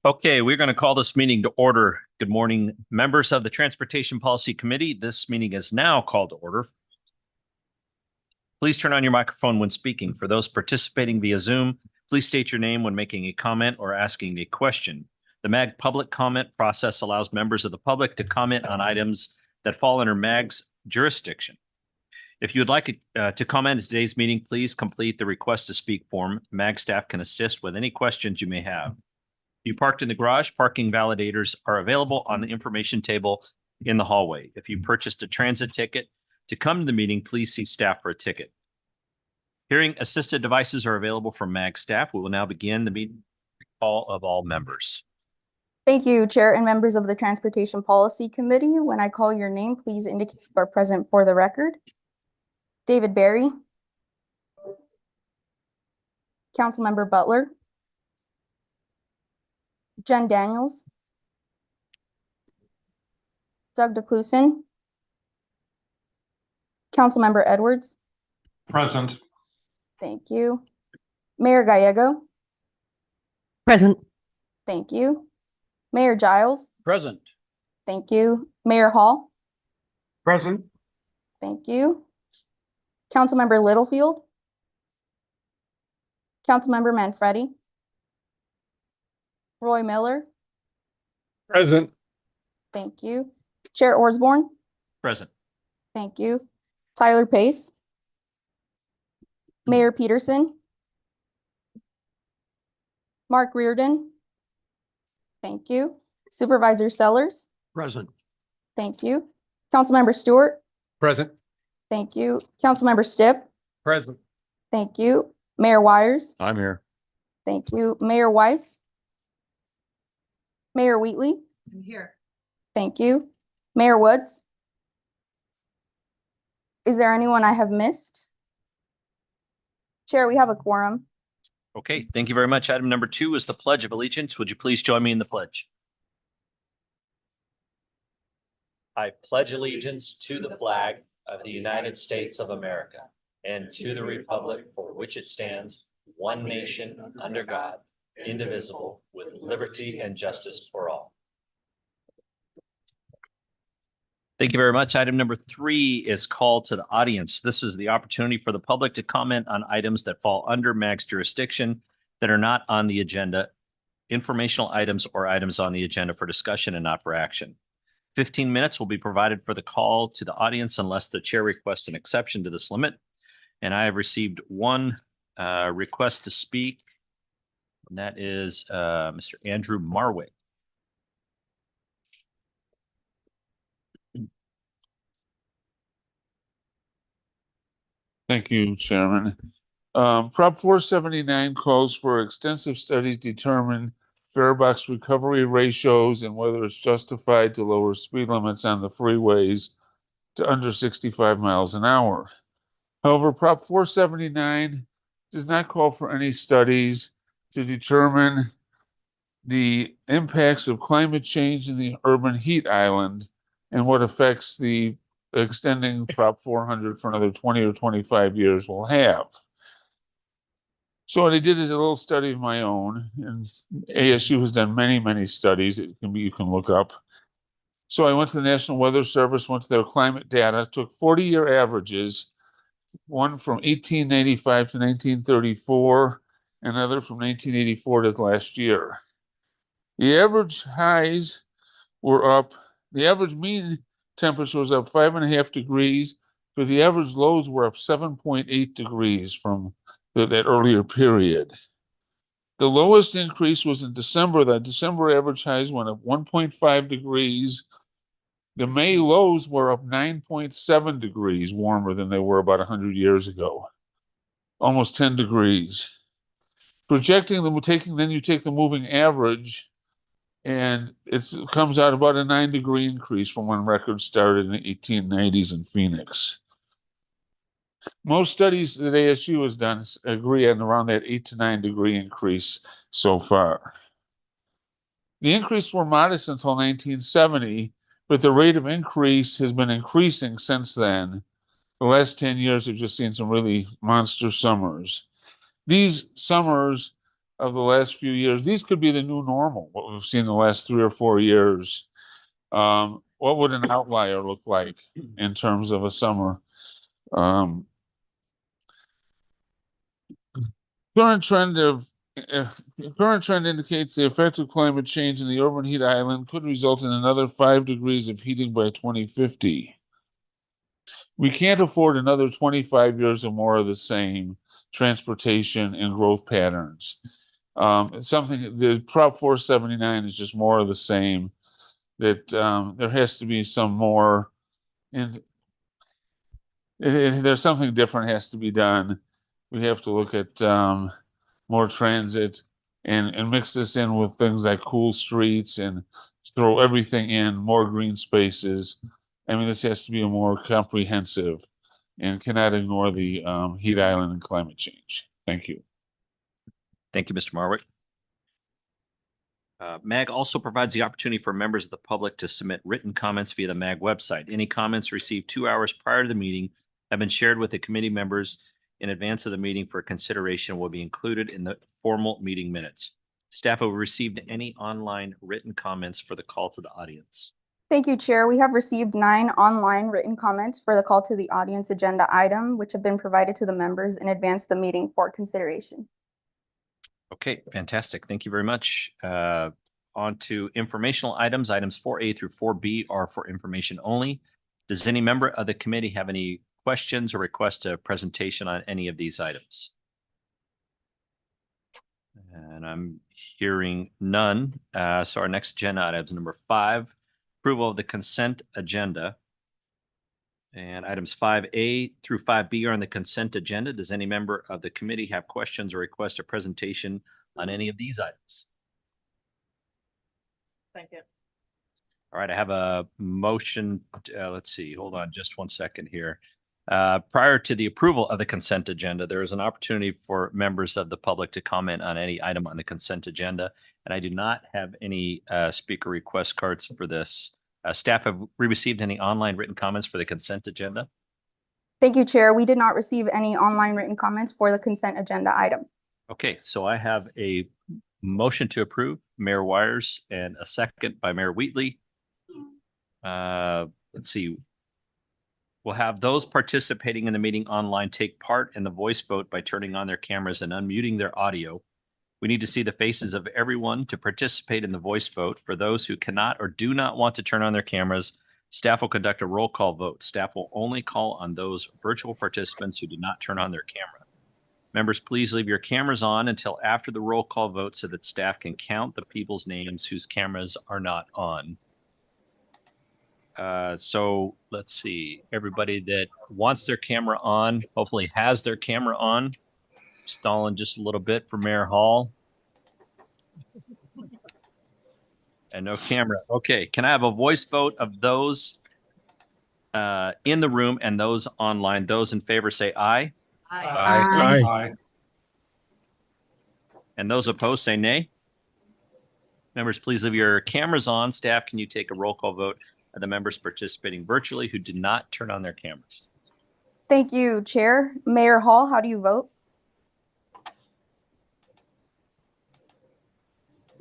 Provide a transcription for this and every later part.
Okay, we're going to call this meeting to order. Good morning, members of the Transportation Policy Committee. This meeting is now called to order. Please turn on your microphone when speaking. For those participating via Zoom, please state your name when making a comment or asking a question. The MAG public comment process allows members of the public to comment on items that fall under MAG's jurisdiction. If you would like to comment at today's meeting, please complete the request to speak form. MAG staff can assist with any questions you may have. If you parked in the garage, parking validators are available on the information table in the hallway. If you purchased a transit ticket to come to the meeting, please see staff for a ticket. Hearing assisted devices are available from MAG staff. We will now begin the meeting call of all members. Thank you, Chair and members of the Transportation Policy Committee. When I call your name, please indicate you are present for the record. David Barry, Councilmember Butler, Jen Daniels, Doug DeCluson, Councilmember Edwards. Present. Thank you. Mayor Gallego. Present. Thank you. Mayor Giles. Present. Thank you. Mayor Hall. Present. Thank you. Councilmember Littlefield. Councilmember Manfredi. Roy Miller. Present. Thank you. Chair Osborne. Present. Thank you. Tyler Pace. Mayor Peterson. Mark Reardon. Thank you. Supervisor Sellers. Present. Thank you. Councilmember Stewart. Present. Thank you. Councilmember Stipp. Present. Thank you. Mayor Wires. I'm here. Thank you. Mayor Weiss. Mayor Wheatley. I'm here. Thank you. Mayor Woods. Is there anyone I have missed? Chair, we have a quorum. Okay, thank you very much. Item number 2 is the Pledge of Allegiance. Would you please join me in the pledge? I pledge allegiance to the flag of the United States of America and to the republic for which it stands, one nation under God, indivisible, with liberty and justice for all. Thank you very much. Item number 3 is called to the audience. This is the opportunity for the public to comment on items that fall under MAG's jurisdiction that are not on the agenda, informational items or items on the agenda for discussion and not for action. 15 minutes will be provided for the call to the audience unless the chair requests an exception to this limit. And I have received one request to speak, and that is Mr. Andrew Marwick. Thank you, Chairman. Prop 479 calls for extensive studies to determine fare box recovery ratios and whether it's justified to lower speed limits on the freeways to under 65 miles an hour. However, Prop 479 does not call for any studies to determine the impacts of climate change in the urban heat island and what effects the extending Prop 400 for another 20 or 25 years will have. So what I did is a little study of my own, and ASU has done many, many studies. You can look up. So I went to the National Weather Service, went to their climate data, took 40-year averages, one from 1895 to 1934, another from 1984 to last year. The average highs were up, the average mean temperature was up 5.5 degrees, but the average lows were up 7.8 degrees from that earlier period. The lowest increase was in December. The December average highs went up 1.5 degrees. The May lows were up 9.7 degrees warmer than they were about 100 years ago, almost 10 degrees. Projecting them, then you take the moving average, and it comes out about a 9-degree increase from when records started in the 1890s in Phoenix. Most studies that ASU has done agree on around that 8 to 9 degree increase so far. The increase were modest until 1970, but the rate of increase has been increasing since then. The last 10 years have just seen some really monster summers. These summers of the last few years, these could be the new normal, what we've seen the last 3 or 4 years. What would an outlier look like in terms of a summer? Current trend indicates the effect of climate change in the urban heat island could result in another 5 degrees of heating by 2050. We can't afford another 25 years or more of the same transportation and growth patterns. Something, the Prop 479 is just more of the same, that there has to be some more, and there's something different has to be done. We have to look at more transit and mix this in with things like cool streets and throw everything in, more green spaces. I mean, this has to be a more comprehensive and cannot ignore the heat island and climate change. Thank you. Thank you, Mr. Marwick. MAG also provides the opportunity for members of the public to submit written comments via the MAG website. Any comments received 2 hours prior to the meeting have been shared with the committee members in advance of the meeting for consideration and will be included in the formal meeting minutes. Staff, have we received any online written comments for the call to the audience? Thank you, Chair. We have received 9 online written comments for the call to the audience agenda item, which have been provided to the members in advance of the meeting for consideration. Okay, fantastic. Thank you very much. On to informational items. Items 4A through 4B are for information only. Does any member of the committee have any questions or request a presentation on any of these items? And I'm hearing none. So our next agenda item is number 5, approval of the consent agenda. And items 5A through 5B are on the consent agenda. Does any member of the committee have questions or request a presentation on any of these items? Thank you. All right, I have a motion. Let's see, hold on just 1 second here. Prior to the approval of the consent agenda, there is an opportunity for members of the public to comment on any item on the consent agenda. And I do not have any speaker request cards for this. Staff, have we received any online written comments for the consent agenda? Thank you, Chair. We did not receive any online written comments for the consent agenda item. Okay, so I have a motion to approve, Mayor Wires, and a second by Mayor Wheatley. Let's see. We'll have those participating in the meeting online take part in the voice vote by turning on their cameras and unmuting their audio. We need to see the faces of everyone to participate in the voice vote. For those who cannot or do not want to turn on their cameras, staff will conduct a roll call vote. Staff will only call on those virtual participants who did not turn on their camera. Members, please leave your cameras on until after the roll call vote so that staff can count the people's names whose cameras are not on. So let's see, everybody that wants their camera on, hopefully has their camera on. Stalling just a little bit for Mayor Hall. And no camera. Okay, can I have a voice vote of those in the room and those online? Those in favor say aye. Aye. Aye. And those opposed say nay. Members, please leave your cameras on. Staff, can you take a roll call vote of the members participating virtually who did not turn on their cameras? Thank you, Chair. Mayor Hall, how do you vote?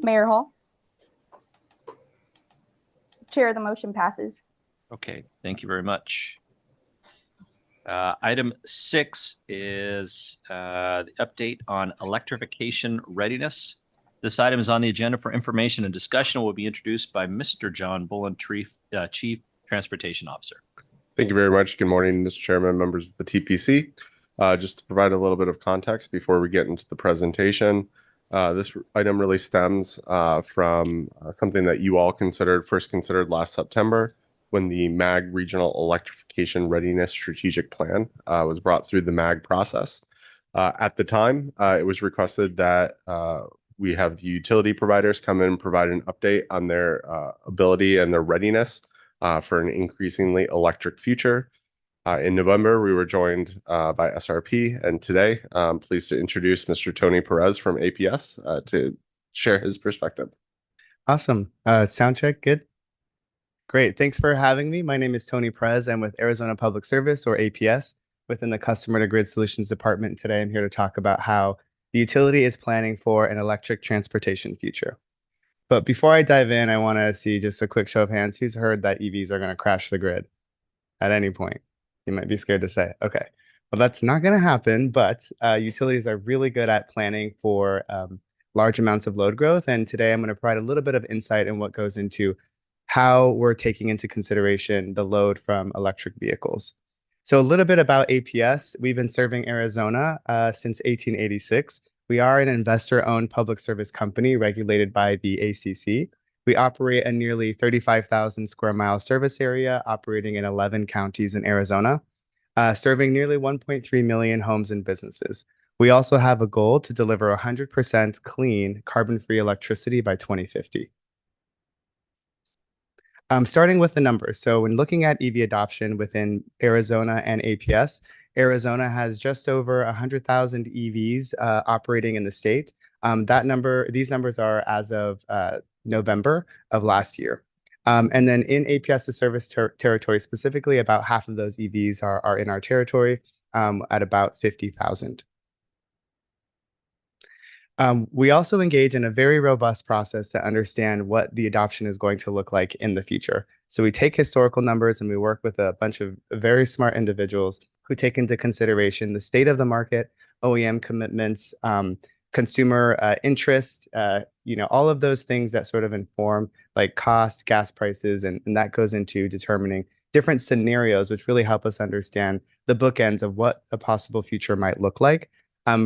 Mayor Hall? Chair, the motion passes. Okay, thank you very much. Item 6 is the update on electrification readiness. This item is on the agenda for information and discussion and will be introduced by Mr. John Bullen, Chief Transportation Officer. Thank you very much. Good morning, Mr. Chairman, members of the TPC. Just to provide a little bit of context before we get into the presentation, this item really stems from something that you all first considered last September when the MAG Regional Electrification Readiness Strategic Plan was brought through the MAG process. At the time, it was requested that we have the utility providers come in and provide an update on their ability and their readiness for an increasingly electric future. In November, we were joined by SRP, and today I'm pleased to introduce Mr. Tony Perez from APS to share his perspective. Awesome. Sound check, good? Great. Thanks for having me. My name is Tony Perez. I'm with Arizona Public Service, or APS, within the Customer to Grid Solutions Department. Today, I'm here to talk about how the utility is planning for an electric transportation future. But before I dive in, I want to see just a quick show of hands. Who's heard that EVs are going to crash the grid at any point? You might be scared to say. Okay. Well, that's not going to happen, but utilities are really good at planning for large amounts of load growth. And today I'm going to provide a little bit of insight in what goes into how we're taking into consideration the load from electric vehicles. So a little bit about APS. We've been serving Arizona since 1886. We are an investor-owned public service company regulated by the ACC. We operate a nearly 35,000 square mile service area, operating in 11 counties in Arizona, serving nearly 1.3 million homes and businesses. We also have a goal to deliver 100% clean, carbon-free electricity by 2050. Starting with the numbers. So when looking at EV adoption within Arizona and APS, Arizona has just over 100,000 EVs operating in the state. These numbers are as of November of last year. And then in APS's service territory specifically, about half of those EVs are in our territory at about 50,000. We also engage in a very robust process to understand what the adoption is going to look like in the future. So we take historical numbers and we work with a bunch of very smart individuals who take into consideration the state of the market, OEM commitments, consumer interest, all of those things that sort of inform like cost, gas prices, and that goes into determining different scenarios, which really help us understand the bookends of what a possible future might look like.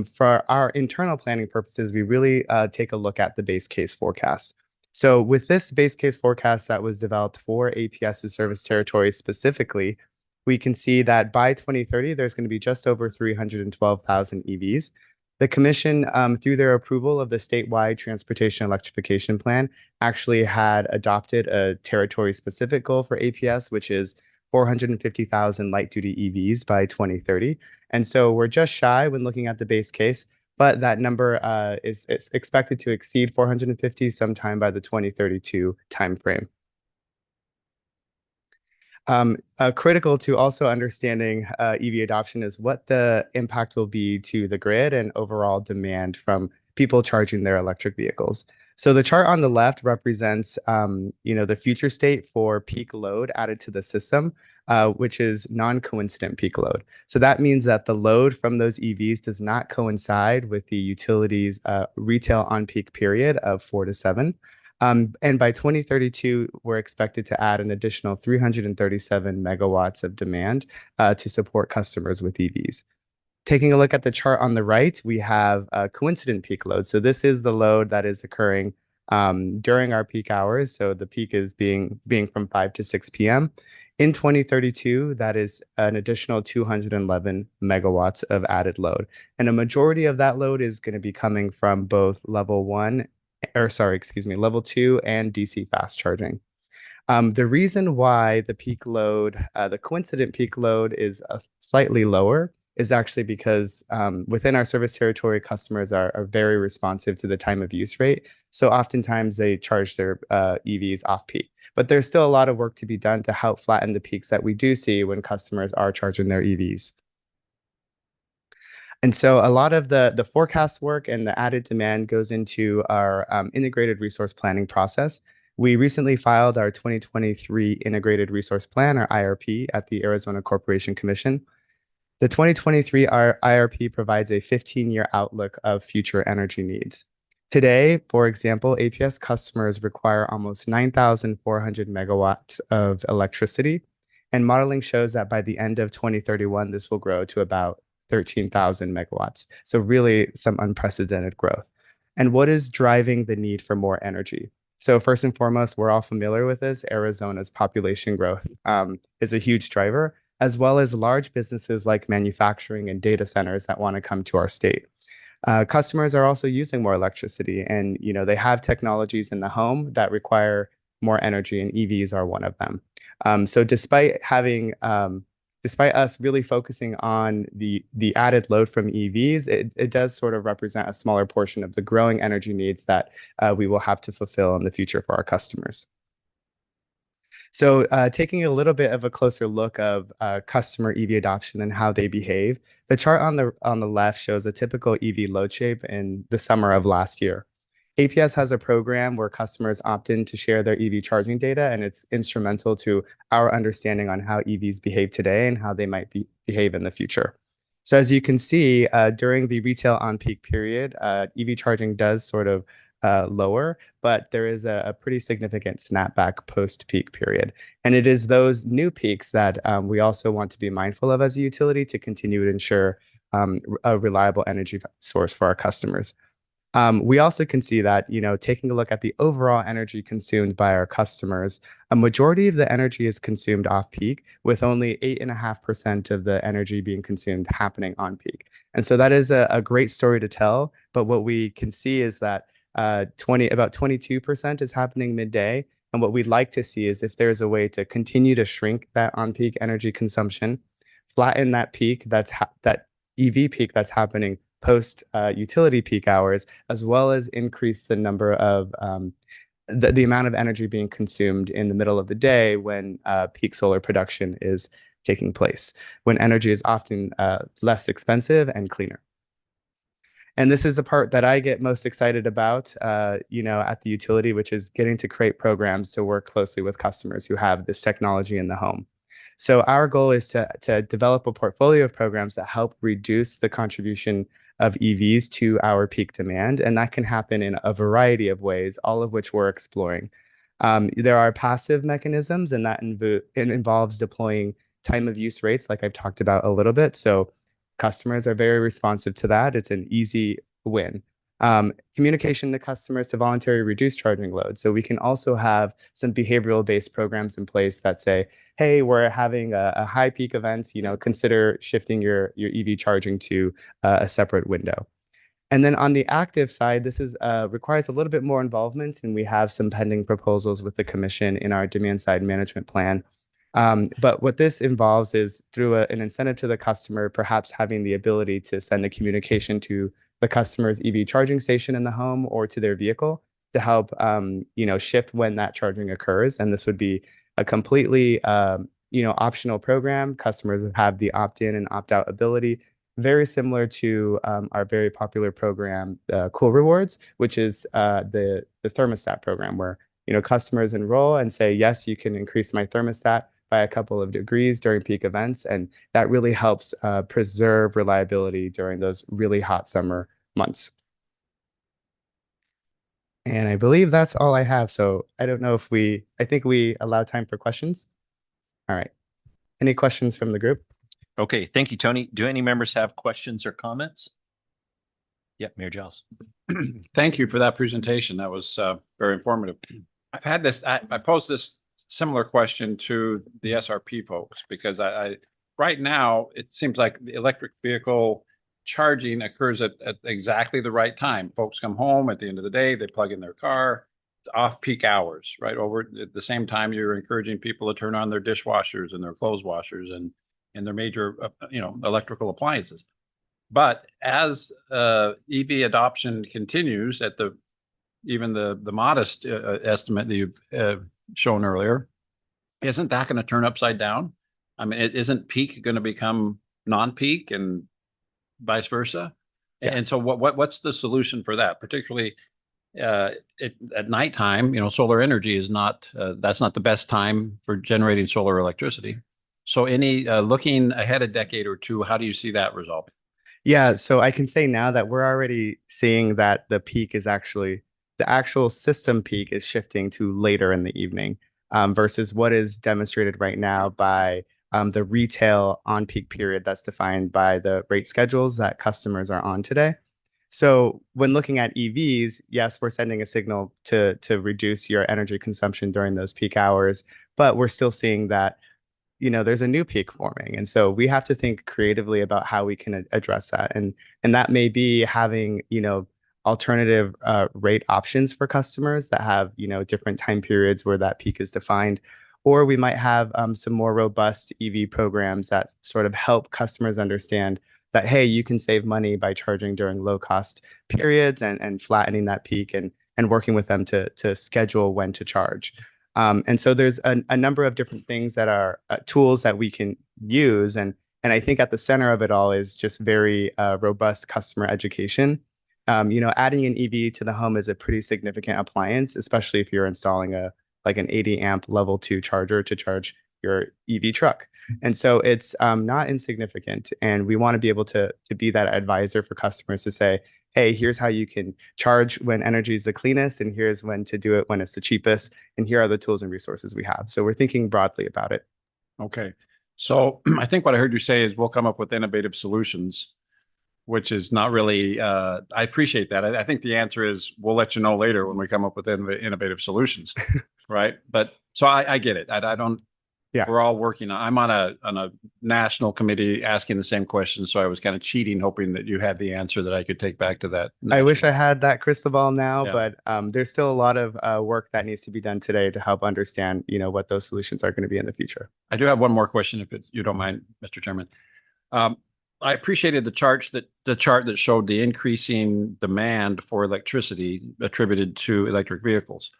For our internal planning purposes, we really take a look at the base case forecast. So with this base case forecast that was developed for APS's service territory specifically, we can see that by 2030, there's going to be just over 312,000 EVs. The commission, through their approval of the statewide transportation electrification plan, actually had adopted a territory-specific goal for APS, which is 450,000 light-duty EVs by 2030. And so we're just shy when looking at the base case, but that number is expected to exceed 450 sometime by the 2032 timeframe. Critical to also understanding EV adoption is what the impact will be to the grid and overall demand from people charging their electric vehicles. So the chart on the left represents, the future state for peak load added to the system, which is non-coincident peak load. So that means that the load from those EVs does not coincide with the utility's retail on-peak period of 4 to 7. And by 2032, we're expected to add an additional 337 megawatts of demand to support customers with EVs. Taking a look at the chart on the right, we have a coincident peak load. So this is the load that is occurring during our peak hours. So the peak is being from 5 to 6 p.m. In 2032, that is an additional 211 megawatts of added load. And a majority of that load is going to be coming from both level 2 and DC fast charging. The reason why the peak load, the coincident peak load is slightly lower is actually because within our service territory, customers are very responsive to the time of use rate. So oftentimes they charge their EVs off peak. But there's still a lot of work to be done to help flatten the peaks that we do see when customers are charging their EVs. And so a lot of the forecast work and the added demand goes into our integrated resource planning process. We recently filed our 2023 Integrated Resource Plan, or IRP, at the Arizona Corporation Commission. The 2023 IRP provides a 15-year outlook of future energy needs. Today, for example, APS customers require almost 9,400 megawatts of electricity, and modeling shows that by the end of 2031, this will grow to about 13,000 megawatts. So really some unprecedented growth. And what is driving the need for more energy? So first and foremost, we're all familiar with this. Arizona's population growth is a huge driver, as well as large businesses like manufacturing and data centers that want to come to our state. Customers are also using more electricity, and they have technologies in the home that require more energy, and EVs are one of them. So despite us really focusing on the added load from EVs, it does sort of represent a smaller portion of the growing energy needs that we will have to fulfill in the future for our customers. So taking a little bit of a closer look of customer EV adoption and how they behave, the chart on the left shows a typical EV load shape in the summer of last year. APS has a program where customers opt in to share their EV charging data, and it's instrumental to our understanding on how EVs behave today and how they might behave in the future. So as you can see, during the retail on-peak period, EV charging does sort of lower, but there is a pretty significant snapback post-peak period. And it is those new peaks that we also want to be mindful of as a utility to continue to ensure a reliable energy source for our customers. We also can see that, taking a look at the overall energy consumed by our customers, a majority of the energy is consumed off peak, with only 8.5% of the energy being consumed happening on peak. And so that is a great story to tell. But what we can see is that about 22% is happening midday. And what we'd like to see is if there's a way to continue to shrink that on-peak energy consumption, flatten that peak, that EV peak that's happening post utility peak hours, as well as increase the number of the amount of energy being consumed in the middle of the day when peak solar production is taking place, when energy is often less expensive and cleaner. And this is the part that I get most excited about, at the utility, which is getting to create programs to work closely with customers who have this technology in the home. So our goal is to develop a portfolio of programs that help reduce the contribution of EVs to our peak demand. And that can happen in a variety of ways, all of which we're exploring. There are passive mechanisms, and that involves deploying time of use rates, like I've talked about a little bit. So customers are very responsive to that. It's an easy win. Communication to customers to voluntarily reduce charging load. So we can also have some behavioral-based programs in place that say, hey, we're having a high peak event, consider shifting your EV charging to a separate window. And then on the active side, this requires a little bit more involvement, and we have some pending proposals with the commission in our demand side management plan. But what this involves is through an incentive to the customer, perhaps having the ability to send a communication to the customer's EV charging station in the home or to their vehicle to help, shift when that charging occurs. And this would be a completely, optional program. Customers have the opt-in and opt-out ability, very similar to our very popular program, Cool Rewards, which is the thermostat program where, customers enroll and say, yes, you can increase my thermostat by a couple of degrees during peak events. And that really helps preserve reliability during those really hot summer months. And I believe that's all I have. So I don't know if I think we allow time for questions. All right. Any questions from the group? Okay, thank you, Tony. Do any members have questions or comments? Yep, Mayor Giles. Thank you for that presentation. That was very informative. I've had this, I posed this similar question to the SRP folks because right now it seems like the electric vehicle charging occurs at exactly the right time. Folks come home at the end of the day, they plug in their car, it's off peak hours, right? Over at the same time, you're encouraging people to turn on their dishwashers and their clothes washers and their major, electrical appliances. But as EV adoption continues at even the modest estimate that you've shown earlier, isn't that going to turn upside down? I mean, isn't peak going to become non-peak and vice versa? Yeah. And so what's the solution for that? Particularly, at nighttime, solar energy is not, that's not the best time for generating solar electricity. So any, looking ahead a decade or two, how do you see that resolving? Yeah, so I can say now that we're already seeing that the peak is actually the actual system peak is shifting to later in the evening, versus what is demonstrated right now by the retail on peak period that's defined by the rate schedules that customers are on today. So when looking at EVs, yes, we're sending a signal to reduce your energy consumption during those peak hours, but we're still seeing that there's a new peak forming. And so we have to think creatively about how we can address that. And that may be having, alternative rate options for customers that have, different time periods where that peak is defined. Or we might have some more robust EV programs that sort of help customers understand that, hey, you can save money by charging during low cost periods and flattening that peak and working with them to schedule when to charge. And so there's a number of different things that are tools that we can use. And I think at the center of it all is just very robust customer education. Adding an EV to the home is a pretty significant appliance, especially if you're installing an 80 amp level 2 charger to charge your EV truck. And so it's not insignificant. And we want to be able to be that advisor for customers to say, hey, here's how you can charge when energy is the cleanest, and here's when to do it when it's the cheapest. And here are the tools and resources we have. So we're thinking broadly about it. Okay. So I think what I heard you say is we'll come up with innovative solutions, which is not really, I appreciate that. I think the answer is we'll let you know later when we come up with innovative solutions. Right. But so I get it. I don't, Yeah. We're all working I'm on a national committee asking the same question. So I was kind of cheating, hoping that you had the answer that I could take back to that. I wish I had that crystal ball now, Yeah. but there's still a lot of work that needs to be done today to help understand, what those solutions are going to be in the future. I do have one more question, if you don't mind, Mr. Chairman. I appreciated the chart that showed the increasing demand for electricity attributed to electric vehicles.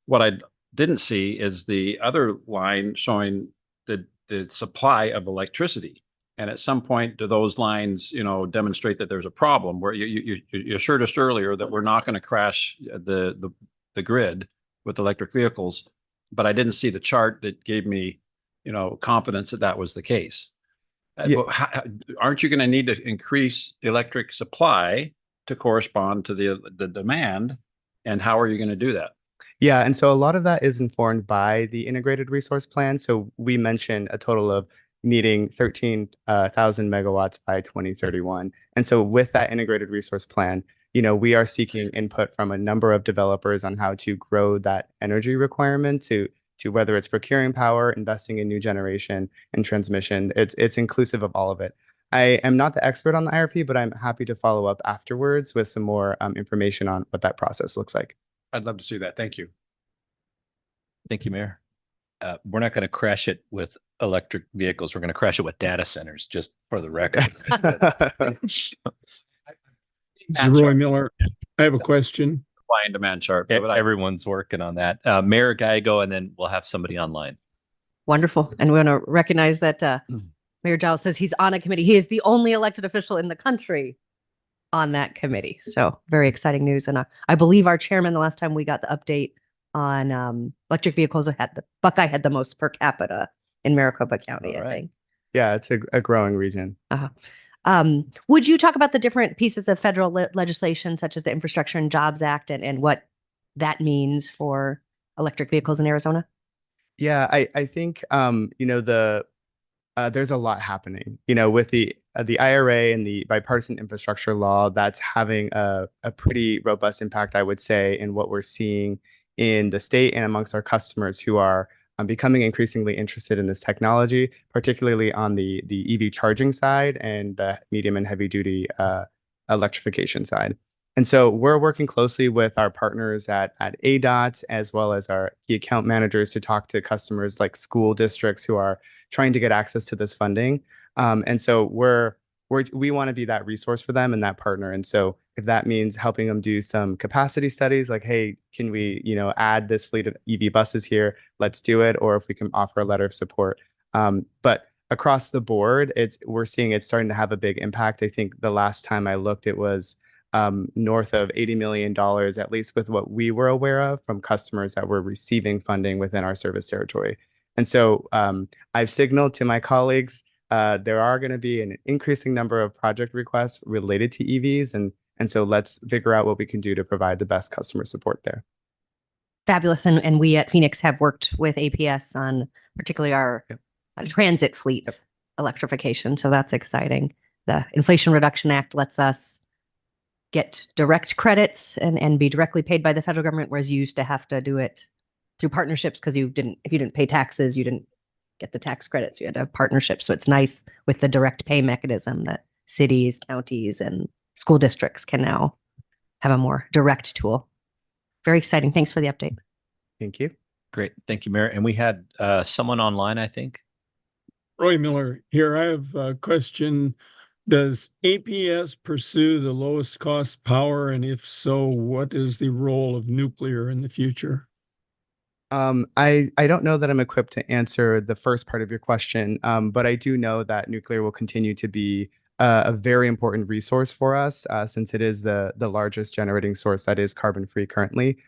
What I didn't see is the other line showing the supply of electricity. And at some point, do those lines, demonstrate that there's a problem where you assured us earlier that we're not going to crash the grid with electric vehicles, but I didn't see the chart that gave me, confidence that that was the case. Yeah. Aren't you going to need to increase electric supply to correspond to the demand? And how are you going to do that? Yeah, and so a lot of that is informed by the integrated resource plan. So we mentioned a total of needing 13,000 megawatts by 2031. And so with that integrated resource plan, we are seeking input from a number of developers on how to grow that energy requirement to whether it's procuring power, investing in new generation and transmission. It's inclusive of all of it. I am not the expert on the IRP, but I'm happy to follow up afterwards with some more information on what that process looks like. I'd love to see that. Thank you. Thank you, Mayor. We're not going to crash it with electric vehicles. We're going to crash it with data centers, just for the record. This is Roy Miller. I have a question. Supply and demand chart. But Everyone's working on that. Mayor Gallego, and then we'll have somebody online. Wonderful. And we want to recognize that Mayor Giles says he's on a committee. He is the only elected official in the country on that committee. So very exciting news. And I believe our chairman, the last time we got the update on electric vehicles, Buckeye had the most per capita in Maricopa County, All right. I think. Yeah, it's a growing region. Would you talk about the different pieces of federal legislation, such as the Infrastructure and Jobs Act, and what that means for electric vehicles in Arizona? Yeah, I think there's a lot happening. With the IRA and the bipartisan infrastructure law, that's having a pretty robust impact, I would say, in what we're seeing in the state and amongst our customers who are becoming increasingly interested in this technology, particularly on the EV charging side and the medium and heavy duty electrification side. And so we're working closely with our partners at ADOT, as well as our key account managers, to talk to customers like school districts who are trying to get access to this funding. And so we want to be that resource for them and that partner. And so if that means helping them do some capacity studies, like, hey, can we, add this fleet of EV buses here? Let's do it. Or if we can offer a letter of support. But across the board, we're seeing it's starting to have a big impact. I think the last time I looked, it was north of $80 million, at least with what we were aware of from customers that were receiving funding within our service territory. And so I've signaled to my colleagues there are going to be an increasing number of project requests related to EVs. And so let's figure out what we can do to provide the best customer support there. Fabulous. And we at Phoenix have worked with APS on particularly our transit fleet electrification. So that's exciting. The Inflation Reduction Act lets us get direct credits and be directly paid by the federal government, whereas you used to have to do it through partnerships because if you didn't pay taxes, you didn't get the tax credits. You had to have partnerships. So it's nice with the direct pay mechanism that cities, counties, and school districts can now have a more direct tool. Very exciting. Thanks for the update. Thank you. Great. Thank you, Mayor. And we had someone online, I think. Roy Miller here. I have a question. Does APS pursue the lowest cost power? And if so, what is the role of nuclear in the future? I don't know that I'm equipped to answer the first part of your question, but I do know that nuclear will continue to be a very important resource for us since it is the largest generating source that is carbon free currently.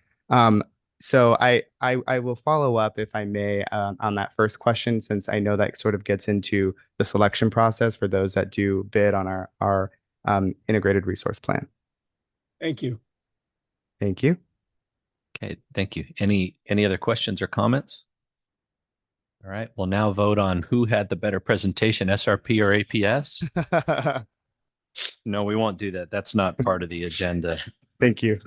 So I will follow up, if I may, on that first question, since I know that sort of gets into the selection process for those that do bid on our integrated resource plan. Thank you. Thank you. Okay, thank you. Any other questions or comments? All right, we'll now vote on who had the better presentation, SRP or APS. No, we won't do that. That's not part of the agenda. Thank you.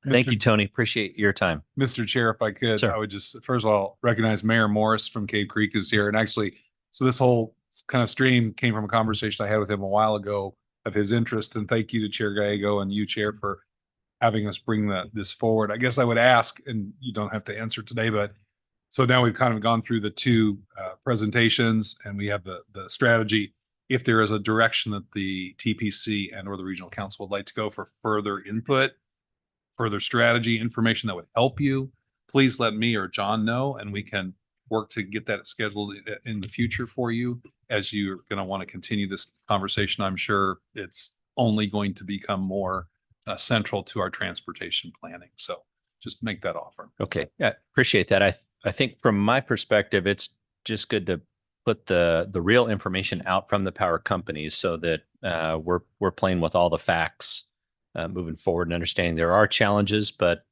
Thank you, Tony. Appreciate your time. Mr. Chair, if I could, Sir. I would just, first of all, recognize Mayor Morris from Cave Creek is here. And actually, so this whole kind of stream came from a conversation I had with him a while ago of his interest. And thank you to Chair Gallego and you, Chair, for having us bring this forward. I guess I would ask, and you don't have to answer today, but so now we've kind of gone through the two presentations and we have the strategy. If there is a direction that the TPC and or the regional council would like to go for further input, further strategy information that would help you, please let me or John know, and we can work to get that scheduled in the future for you as you're going to want to continue this conversation. I'm sure it's only going to become more central to our transportation planning. So just make that offer. Okay, yeah, appreciate that. I think from my perspective, it's just good to put the real information out from the power companies so that we're playing with all the facts moving forward and understanding there are challenges, but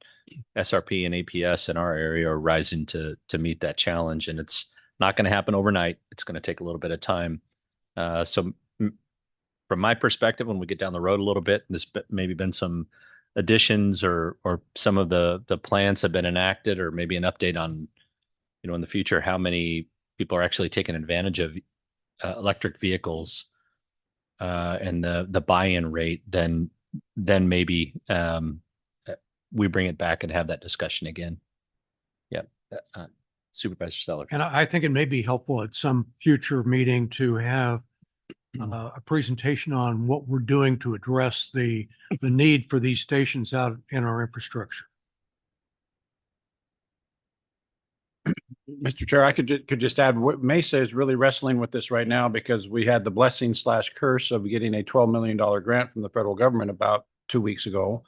SRP and APS in our area are rising to meet that challenge, and it's not going to happen overnight. It's going to take a little bit of time. So from my perspective, when we get down the road a little bit, there's maybe been some additions or some of the plans have been enacted, or maybe an update on, in the future, how many people are actually taking advantage of electric vehicles and the buy-in rate, then maybe we bring it back and have that discussion again. Yeah. Supervisor Seller. And I think it may be helpful at some future meeting to have a presentation on what we're doing to address the need for these stations out in our infrastructure. Mr. Chair, I could just add, Mesa is really wrestling with this right now because we had the blessing / curse of getting a $12 million grant from the federal government about 2 weeks ago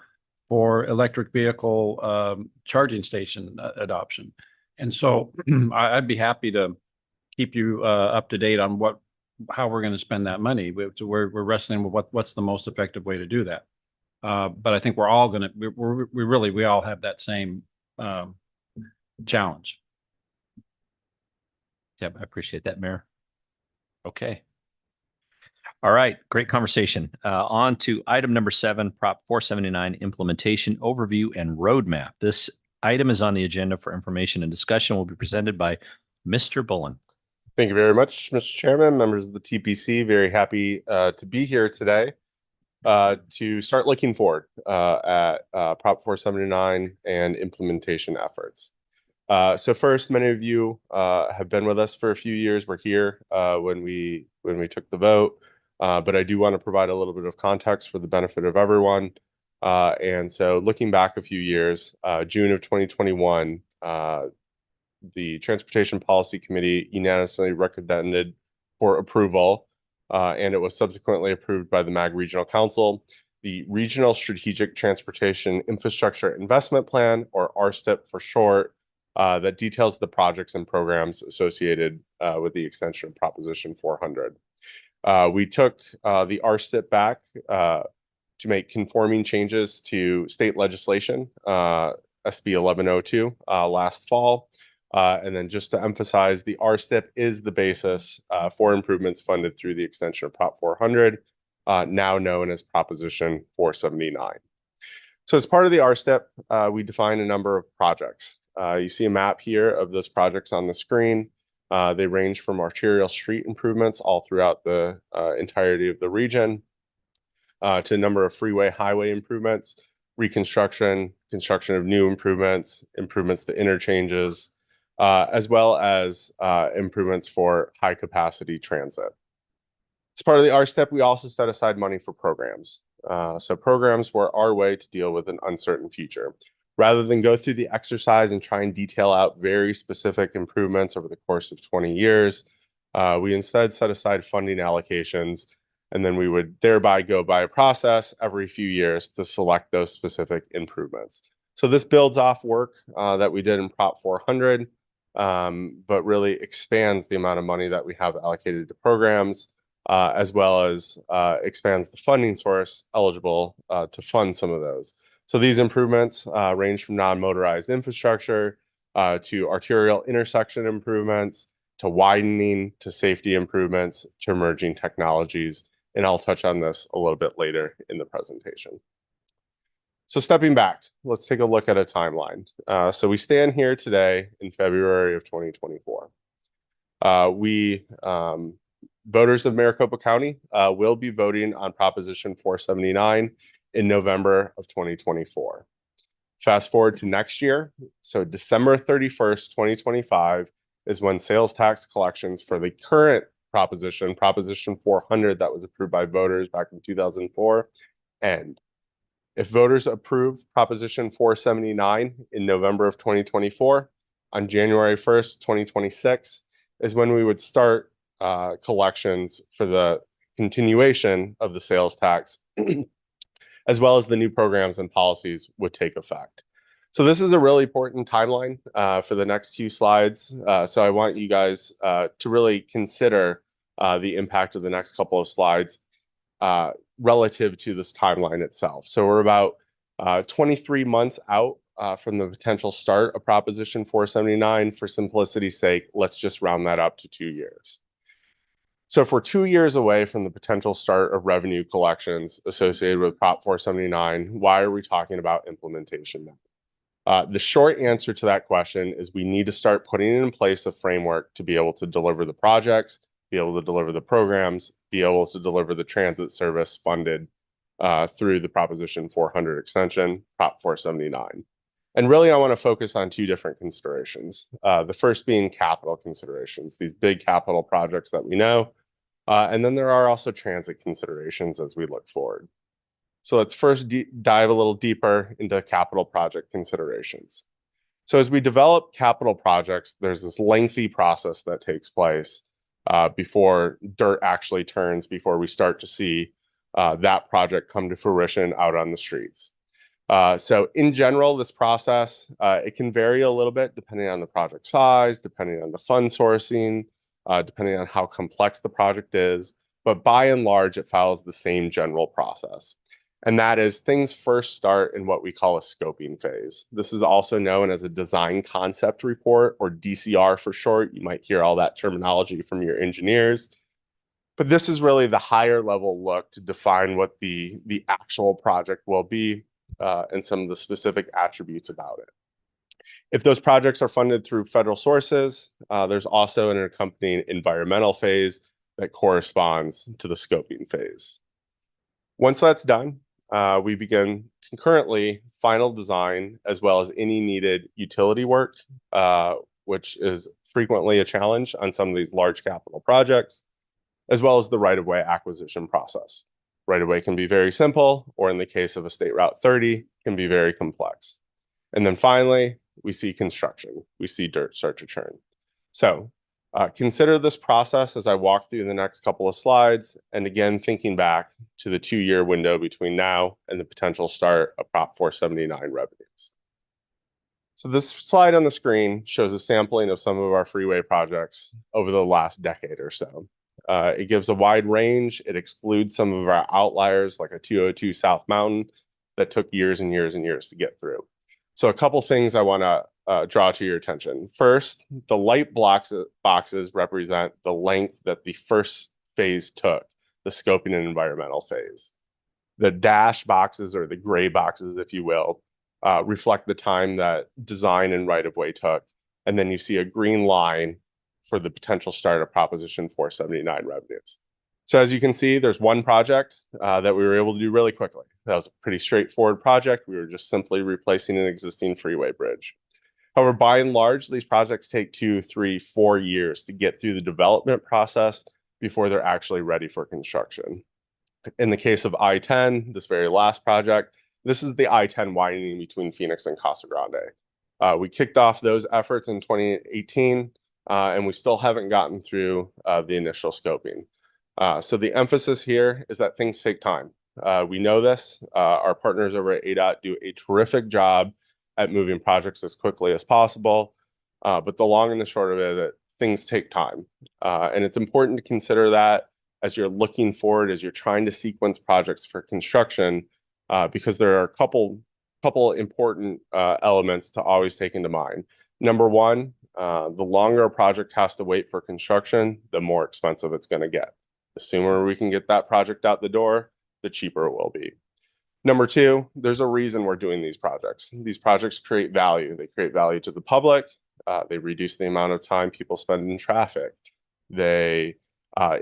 for electric vehicle charging station adoption. And so I'd be happy to keep you up to date on how we're going to spend that money. We're wrestling with what's the most effective way to do that. But I think we're all going to, we all have that same challenge. Yep, I appreciate that, Mayor. Okay. All right, great conversation. On to item number 7, Prop 479, implementation overview and roadmap. This item is on the agenda for information and discussion. Will be presented by Mr. Bullen. Thank you very much, Mr. Chairman, members of the TPC. Very happy to be here today to start looking forward at Prop 479 and implementation efforts. So first, many of you have been with us for a few years. We're here when we took the vote, but I do want to provide a little bit of context for the benefit of everyone. And so looking back a few years, June of 2021, the Transportation Policy Committee unanimously recommended for approval, and it was subsequently approved by the MAG Regional Council, the Regional Strategic Transportation Infrastructure Investment Plan, or RSTIP for short, that details the projects and programs associated with the extension of Proposition 400. We took the RSTIP back to make conforming changes to state legislation, SB 1102, last fall. And then just to emphasize, the RSTIP is the basis for improvements funded through the extension of Prop 400, now known as Proposition 479. So as part of the RSTIP, we define a number of projects. You see a map here of those projects on the screen. They range from arterial street improvements all throughout the entirety of the region to a number of freeway highway improvements, reconstruction, construction of new improvements, improvements to interchanges, as well as improvements for high capacity transit. As part of the RSTIP, we also set aside money for programs. So programs were our way to deal with an uncertain future. Rather than go through the exercise and try and detail out very specific improvements over the course of 20 years, we instead set aside funding allocations, and then we would thereby go by a process every few years to select those specific improvements. So this builds off work that we did in Prop 400, but really expands the amount of money that we have allocated to programs, as well as expands the funding source eligible to fund some of those. So these improvements range from non-motorized infrastructure to arterial intersection improvements, to widening, to safety improvements, to emerging technologies. And I'll touch on this a little bit later in the presentation. So stepping back, let's take a look at a timeline. So we stand here today in February of 2024. Voters of Maricopa County will be voting on Proposition 479 in November of 2024. Fast forward to next year, so December 31st, 2025 is when sales tax collections for the current Proposition 400 that was approved by voters back in 2004 end. If voters approve Proposition 479 in November of 2024, on January 1st, 2026 is when we would start collections for the continuation of the sales tax, as well as the new programs and policies would take effect. So this is a really important timeline for the next few slides. So I want you guys to really consider the impact of the next couple of slides relative to this timeline itself. So we're about 23 months out from the potential start of Proposition 479. For simplicity's sake, let's just round that up to 2 years. So if we're 2 years away from the potential start of revenue collections associated with Prop 479, why are we talking about implementation now? The short answer to that question is we need to start putting in place a framework to be able to deliver the projects, be able to deliver the programs, be able to deliver the transit service funded through the Proposition 400 extension, Prop 479. And really, I want to focus on two different considerations. The first being capital considerations, these big capital projects that we know. And then there are also transit considerations as we look forward. So let's first dive a little deeper into capital project considerations. So as we develop capital projects, there's this lengthy process that takes place before dirt actually turns, before we start to see that project come to fruition out on the streets. So in general, this process, it can vary a little bit depending on the project size, depending on the fund sourcing, depending on how complex the project is. But by and large, it follows the same general process. And that is things first start in what we call a scoping phase. This is also known as a design concept report, or DCR for short. You might hear all that terminology from your engineers. But this is really the higher level look to define what the actual project will be and some of the specific attributes about it. If those projects are funded through federal sources, there's also an accompanying environmental phase that corresponds to the scoping phase. Once that's done, we begin concurrently final design as well as any needed utility work, which is frequently a challenge on some of these large capital projects, as well as the right-of-way acquisition process. Right-of-way can be very simple, or in the case of a State Route 30, can be very complex. And then finally, we see construction. We see dirt start to churn. So Consider this process as I walk through the next couple of slides, and again, thinking back to the 2-year window between now and the potential start of Prop 479 revenues. So this slide on the screen shows a sampling of some of our freeway projects over the last decade or so. It gives a wide range. It excludes some of our outliers like a 202 South Mountain that took years and years and years to get through. So a couple things I want to draw to your attention. First, the light boxes represent the length that the first phase took, the scoping and environmental phase. The dash boxes, or the gray boxes, if you will, reflect the time that design and right-of-way took. And then you see a green line for the potential start of Proposition 479 revenues. So as you can see, there's one project that we were able to do really quickly. That was a pretty straightforward project. We were just simply replacing an existing freeway bridge. However, by and large, these projects take 2, 3, 4 years to get through the development process before they're actually ready for construction. In the case of I-10, this very last project, this is the I-10 widening between Phoenix and Casa Grande. We kicked off those efforts in 2018, and we still haven't gotten through the initial scoping. So the emphasis here is that things take time. We know this. Our partners over at ADOT do a terrific job at moving projects as quickly as possible. But the long and the short of it is that things take time. And it's important to consider that as you're looking forward, as you're trying to sequence projects for construction, because there are a couple important elements to always take into mind. Number one, the longer a project has to wait for construction, the more expensive it's going to get. The sooner we can get that project out the door, the cheaper it will be. Number two, there's a reason we're doing these projects. These projects create value. They create value to the public. They reduce the amount of time people spend in traffic. They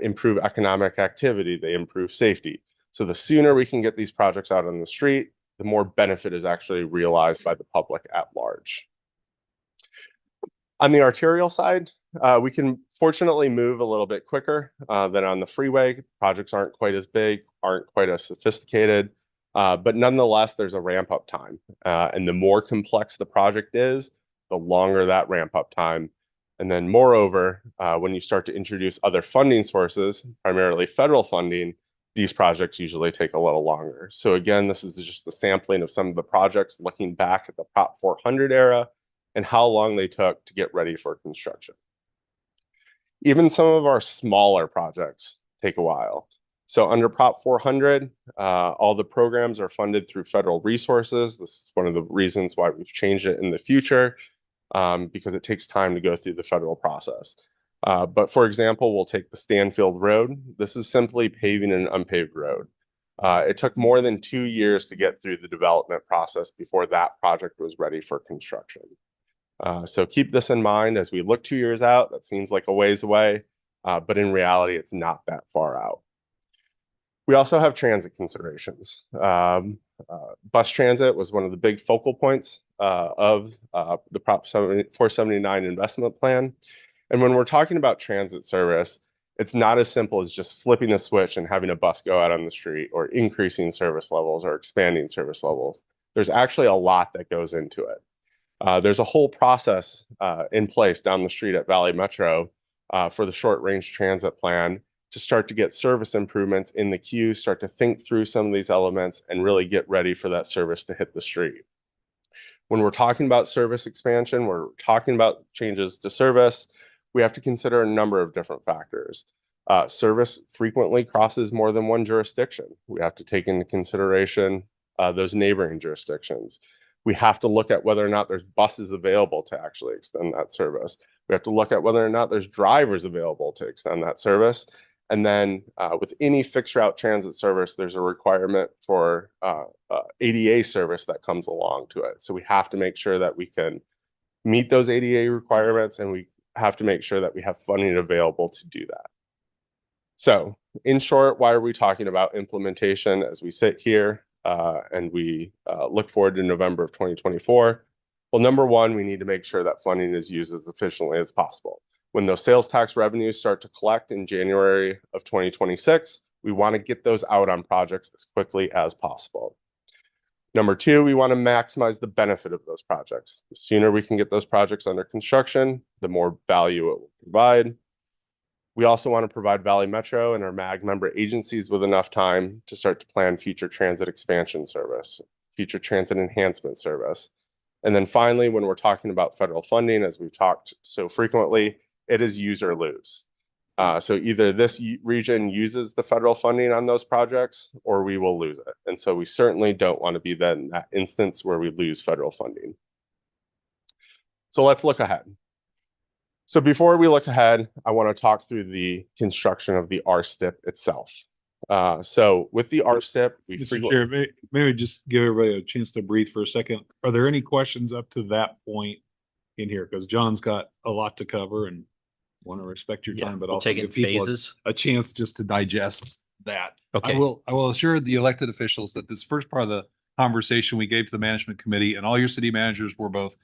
improve economic activity. They improve safety. So the sooner we can get these projects out on the street, the more benefit is actually realized by the public at large. On the arterial side, we can fortunately move a little bit quicker than on the freeway. Projects aren't quite as big, aren't quite as sophisticated, but nonetheless, there's a ramp up time. And the more complex the project is, the longer that ramp up time. And then moreover, when you start to introduce other funding sources, primarily federal funding, these projects usually take a little longer. So again, this is just the sampling of some of the projects looking back at the Prop 400 era and how long they took to get ready for construction. Even some of our smaller projects take a while. So under Prop 400, all the programs are funded through federal resources. This is one of the reasons why we've changed it in the future, because it takes time to go through the federal process. But for example, we'll take the Stanfield Road. This is simply paving an unpaved road. It took more than 2 years to get through the development process before that project was ready for construction. So keep this in mind as we look 2 years out. That seems like a ways away, but in reality, it's not that far out. We also have transit considerations. Bus transit was one of the big focal points of the Prop 479 investment plan. And when we're talking about transit service, it's not as simple as just flipping a switch and having a bus go out on the street, or increasing service levels or expanding service levels. There's actually a lot that goes into it. There's a whole process in place down the street at Valley Metro for the short range transit plan to start to get service improvements in the queue, start to think through some of these elements, and really get ready for that service to hit the street. When we're talking about service expansion, we're talking about changes to service, we have to consider a number of different factors. Service frequently crosses more than one jurisdiction. We have to take into consideration those neighboring jurisdictions. We have to look at whether or not there's buses available to actually extend that service. We have to look at whether or not there's drivers available to extend that service. And then with any fixed route transit service, there's a requirement for ADA service that comes along to it. So we have to make sure that we can meet those ADA requirements, and we have to make sure that we have funding available to do that. So in short, why are we talking about implementation as we sit here and we look forward to November of 2024? Well, number one, we need to make sure that funding is used as efficiently as possible. When those sales tax revenues start to collect in January of 2026, we want to get those out on projects as quickly as possible. Number two, we want to maximize the benefit of those projects. The sooner we can get those projects under construction, the more value it will provide. We also want to provide Valley Metro and our MAG member agencies with enough time to start to plan future transit expansion service, future transit enhancement service. And then finally, when we're talking about federal funding, as we've talked so frequently, it is use or lose. So either this region uses the federal funding on those projects or we will lose it. And so we certainly don't want to be then in that instance where we lose federal funding. So let's look ahead. So before we look ahead, I want to talk through the construction of the RSTIP itself. So with the RSTIP, we Mr. Chair, maybe just give everybody a chance to breathe for a second. Are there any questions up to that point in here? Because John's got a lot to cover and want to respect your time, but we'll also take it give in people phases. a chance just to digest that. Okay. I will assure the elected officials that this first part of the conversation we gave to the management committee and all your city managers were both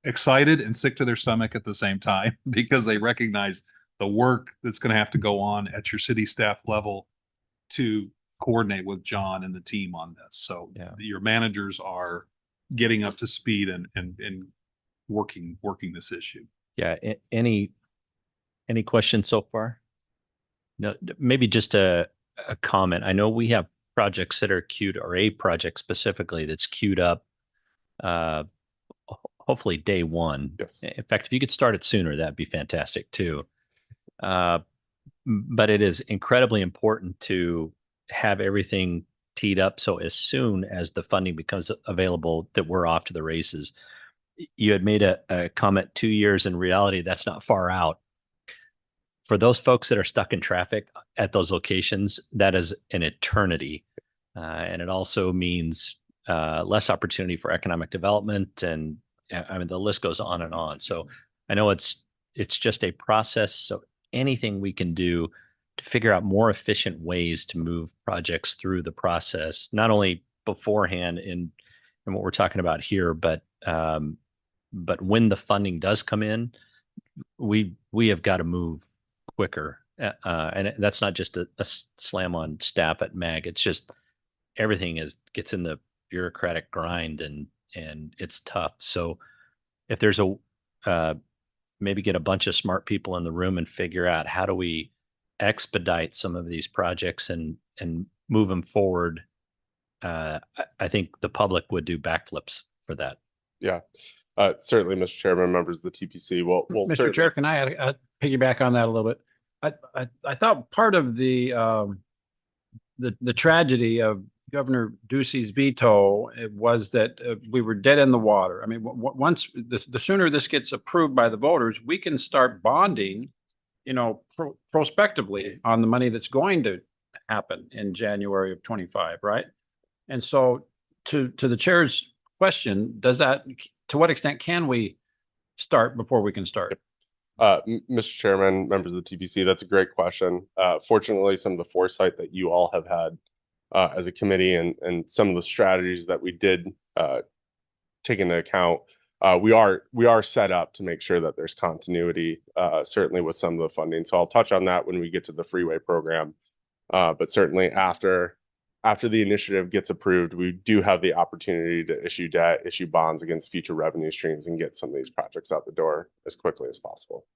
excited and sick to their stomach at the same time because they recognize the work that's going to have to go on at your city staff level to coordinate with John and the team on this. So Yeah. your managers are getting up to speed and working this issue. Yeah. Any questions so far? No, maybe just a comment. I know we have projects that are queued, or a project specifically that's queued up. Hopefully day one. Yes. In fact, if you could start it sooner, that'd be fantastic too. But it is incredibly important to have everything teed up. So as soon as the funding becomes available, that we're off to the races. You had made a comment 2 years. In reality, that's not far out. For those folks that are stuck in traffic at those locations, that is an eternity. And it also means less opportunity for economic development. And I mean, the list goes on and on. So I know it's just a process. So anything we can do to figure out more efficient ways to move projects through the process, not only beforehand in what we're talking about here, but when the funding does come in, we have got to move quicker. And that's not just a slam on staff at MAG. It's just everything gets in the bureaucratic grind and it's tough. So if there's maybe get a bunch of smart people in the room and figure out how do we expedite some of these projects and move them forward, I think the public would do backflips for that. Yeah, certainly, Mr. Chairman, members of the TPC. Well, Mr. Chair, can I piggyback on that a little bit? I thought part of the tragedy of Governor Ducey's veto was that we were dead in the water. I mean, once the sooner this gets approved by the voters, we can start bonding, prospectively on the money that's going to happen in January of 25, right? And so to the chair's question, to what extent can we start before we can start? Mr. Chairman, members of the TPC, that's a great question. Fortunately, some of the foresight that you all have had as a committee and some of the strategies that we did take into account, we are set up to make sure that there's continuity, certainly with some of the funding. So I'll touch on that when we get to the freeway program. But certainly after the initiative gets approved, we do have the opportunity to issue debt, issue bonds against future revenue streams, and get some of these projects out the door as quickly as possible.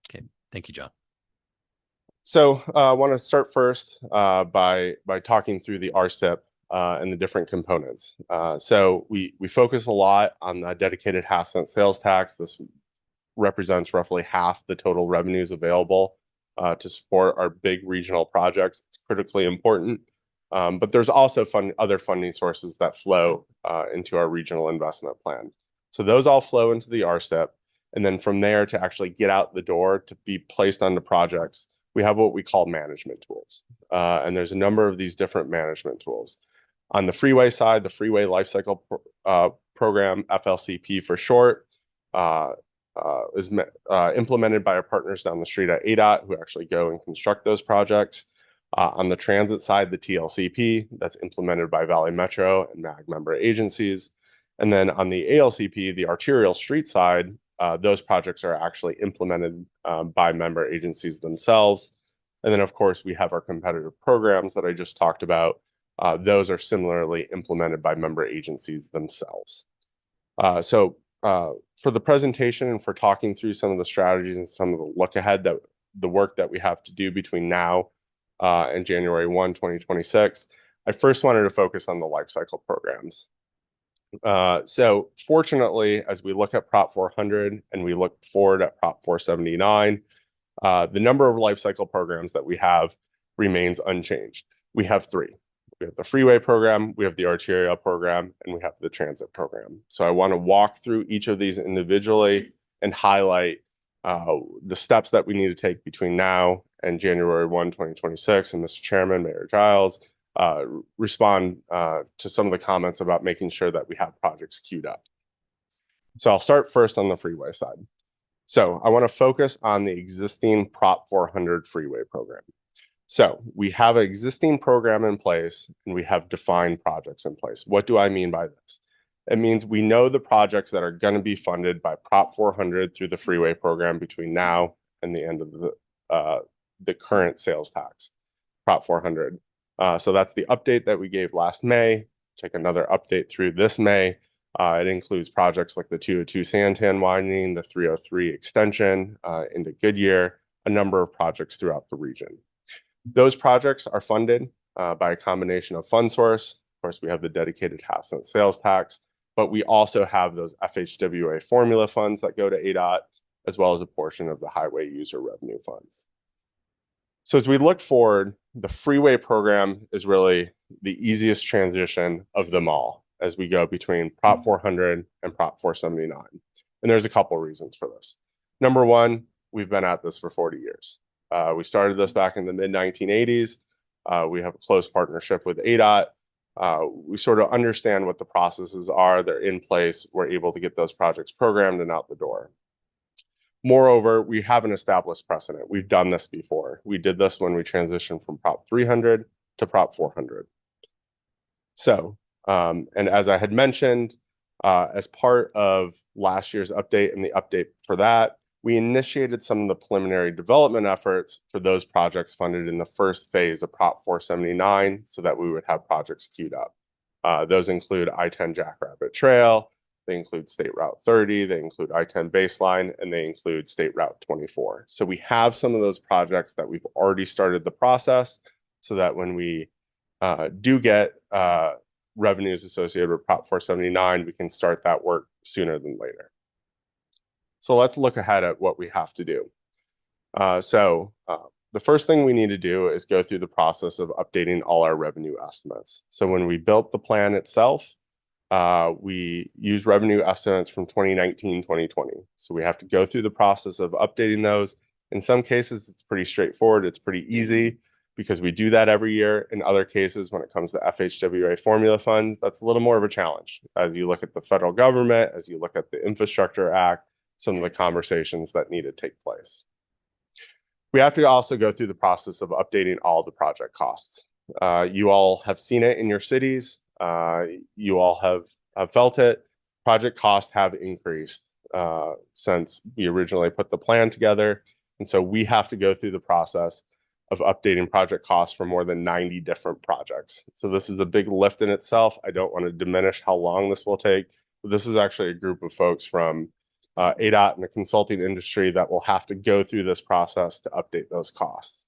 Okay, thank you, John. So I want to start first by talking through the RSTIP and the different components. So we focus a lot on the dedicated half-cent sales tax. This represents roughly half the total revenues available to support our big regional projects. It's critically important. But there's also other funding sources that flow into our regional investment plan. So those all flow into the RSTIP. And then from there to actually get out the door to be placed onto projects, we have what we call management tools. And there's a number of these different management tools. On the freeway side, the Freeway Lifecycle Program, FLCP for short, is implemented by our partners down the street at ADOT, who actually go and construct those projects. On the transit side, the TLCP, that's implemented by Valley Metro and MAG member agencies. And then on the ALCP, the arterial street side, those projects are actually implemented by member agencies themselves. And then, of course, we have our competitive programs that I just talked about, those are similarly implemented by member agencies themselves. For the presentation and for talking through some of the strategies and some of the look ahead that the work that we have to do between now and January 1, 2026, I first wanted to focus on the life cycle programs. So fortunately, as we look at Prop 400 and we look forward at Prop 479, the number of life cycle programs that we have remains unchanged. We have three. We have the freeway program, we have the arterial program, and we have the transit program. So I want to walk through each of these individually and highlight the steps that we need to take between now and January 1, 2026. And Mr. Chairman, Mayor Giles, respond to some of the comments about making sure that we have projects queued up. So I'll start first on the freeway side. So I want to focus on the existing Prop 400 freeway program. So we have an existing program in place and we have defined projects in place. What do I mean by this? It means we know the projects that are going to be funded by Prop 400 through the freeway program between now and the end of the current sales tax, Prop 400. So that's the update that we gave last May. Take another update through this May. It includes projects like the 202 Santan widening, the 303 extension into Goodyear, a number of projects throughout the region. Those projects are funded by a combination of fund source. Of course, we have the dedicated half-cent sales tax, but we also have those FHWA formula funds that go to ADOT, as well as a portion of the highway user revenue funds. So as we look forward, the freeway program is really the easiest transition of them all as we go between Prop 400 and Prop 479. And there's a couple reasons for this. Number one, we've been at this for 40 years. We started this back in the mid-1980s. We have a close partnership with ADOT. We sort of understand what the processes are. They're in place. We're able to get those projects programmed and out the door. Moreover, we have an established precedent. We've done this before. We did this when we transitioned from Prop 300 to Prop 400. So, and as I had mentioned, as part of last year's update and the update for that, we initiated some of the preliminary development efforts for those projects funded in the first phase of Prop 479 so that we would have projects queued up. Those include I-10 Jackrabbit Trail, they include State Route 30, they include I-10 Baseline, and they include State Route 24. So we have some of those projects that we've already started the process so that when we do get revenues associated with Prop 479, we can start that work sooner than later. So let's look ahead at what we have to do. The first thing we need to do is go through the process of updating all our revenue estimates. So when we built the plan itself, we used revenue estimates from 2019, 2020. So we have to go through the process of updating those. In some cases, it's pretty straightforward. It's pretty easy because we do that every year. In other cases, when it comes to FHWA formula funds, that's a little more of a challenge. As you look at the federal government, as you look at the Infrastructure Act, some of the conversations that need to take place. We have to also go through the process of updating all the project costs. You all have seen it in your cities. You all have felt it. Project costs have increased since we originally put the plan together. And so we have to go through the process of updating project costs for more than 90 different projects. So this is a big lift in itself. I don't want to diminish how long this will take, but this is actually a group of folks from ADOT and the consulting industry that will have to go through this process to update those costs.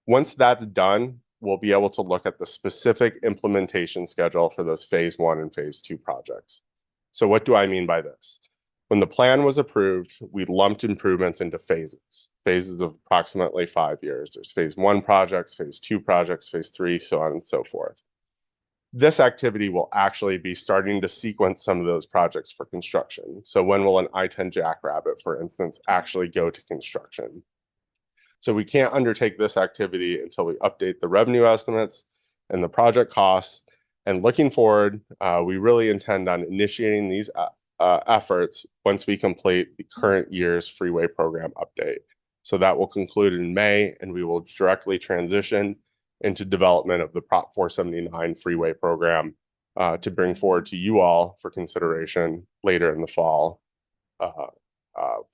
Once that's done, we'll be able to look at the specific implementation schedule for those phase 1 and phase 2 projects. So what do I mean by this? When the plan was approved, we lumped improvements into phases of approximately 5 years. There's phase 1 projects, phase 2 projects, phase 3, so on and so forth. This activity will actually be starting to sequence some of those projects for construction. So when will an I-10 Jackrabbit, for instance, actually go to construction? So we can't undertake this activity until we update the revenue estimates and the project costs. And looking forward, we really intend on initiating these efforts once we complete the current year's freeway program update. So that will conclude in May, and we will directly transition into development of the Prop 479 freeway program to bring forward to you all for consideration later in the fall,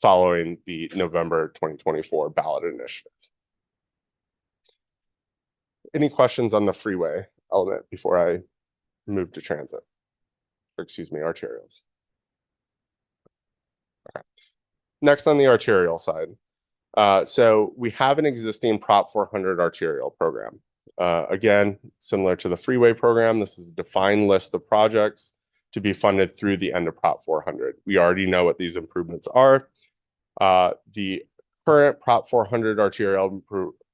following the November 2024 ballot initiative. Any questions on the freeway element before I move to transit, or excuse me, arterials. Okay. Next on the arterial side. So we have an existing Prop 400 arterial program. Again, similar to the freeway program, this is a defined list of projects to be funded through the end of Prop 400. We already know what these improvements are. The current Prop 400 arterial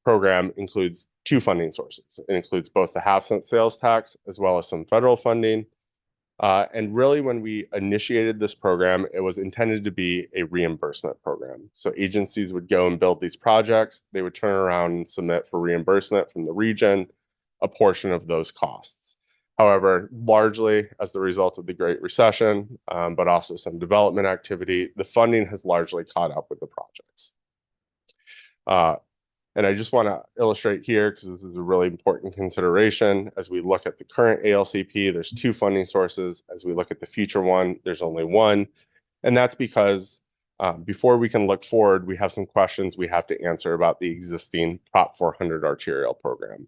program includes two funding sources. It includes both the half-cent sales tax as well as some federal funding. And really, when we initiated this program, it was intended to be a reimbursement program. So agencies would go and build these projects. They would turn around and submit for reimbursement from the region a portion of those costs. However, largely as the result of the Great Recession, but also some development activity, the funding has largely caught up with the projects. And I just want to illustrate here, because this is a really important consideration. As we look at the current ALCP, there's two funding sources. As we look at the future one, there's only one. And that's because before we can look forward, we have some questions we have to answer about the existing Prop 400 arterial program.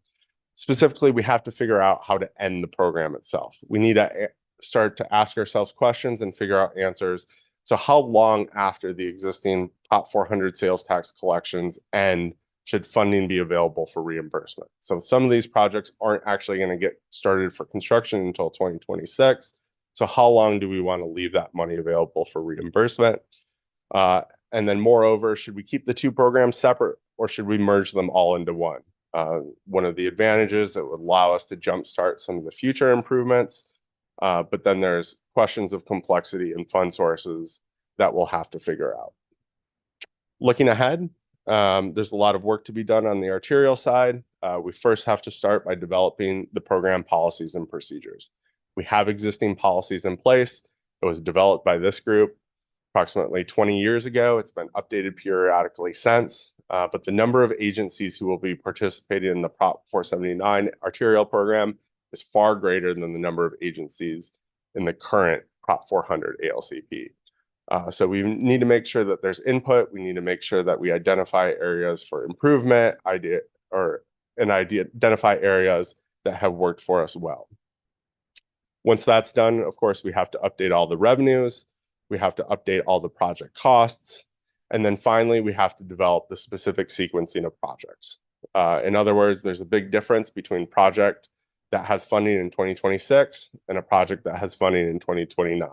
Specifically, we have to figure out how to end the program itself. We need to start to ask ourselves questions and figure out answers. So how long after the existing Prop 400 sales tax collections end should funding be available for reimbursement? So some of these projects aren't actually going to get started for construction until 2026. So how long do we want to leave that money available for reimbursement? And then moreover, should we keep the two programs separate, or should we merge them all into one? One of the advantages that would allow us to jumpstart some of the future improvements, but then there's questions of complexity and fund sources that we'll have to figure out. Looking ahead, there's a lot of work to be done on the arterial side. We first have to start by developing the program policies and procedures. We have existing policies in place. It was developed by this group approximately 20 years ago. It's been updated periodically since, but the number of agencies who will be participating in the Prop 479 arterial program is far greater than the number of agencies in the current Prop 400 ALCP. So we need to make sure that there's input. We need to make sure that we identify areas for improvement, identify areas that have worked for us well. Once that's done, of course, we have to update all the revenues. We have to update all the project costs. And then finally, we have to develop the specific sequencing of projects. In other words, there's a big difference between a project that has funding in 2026 and a project that has funding in 2029.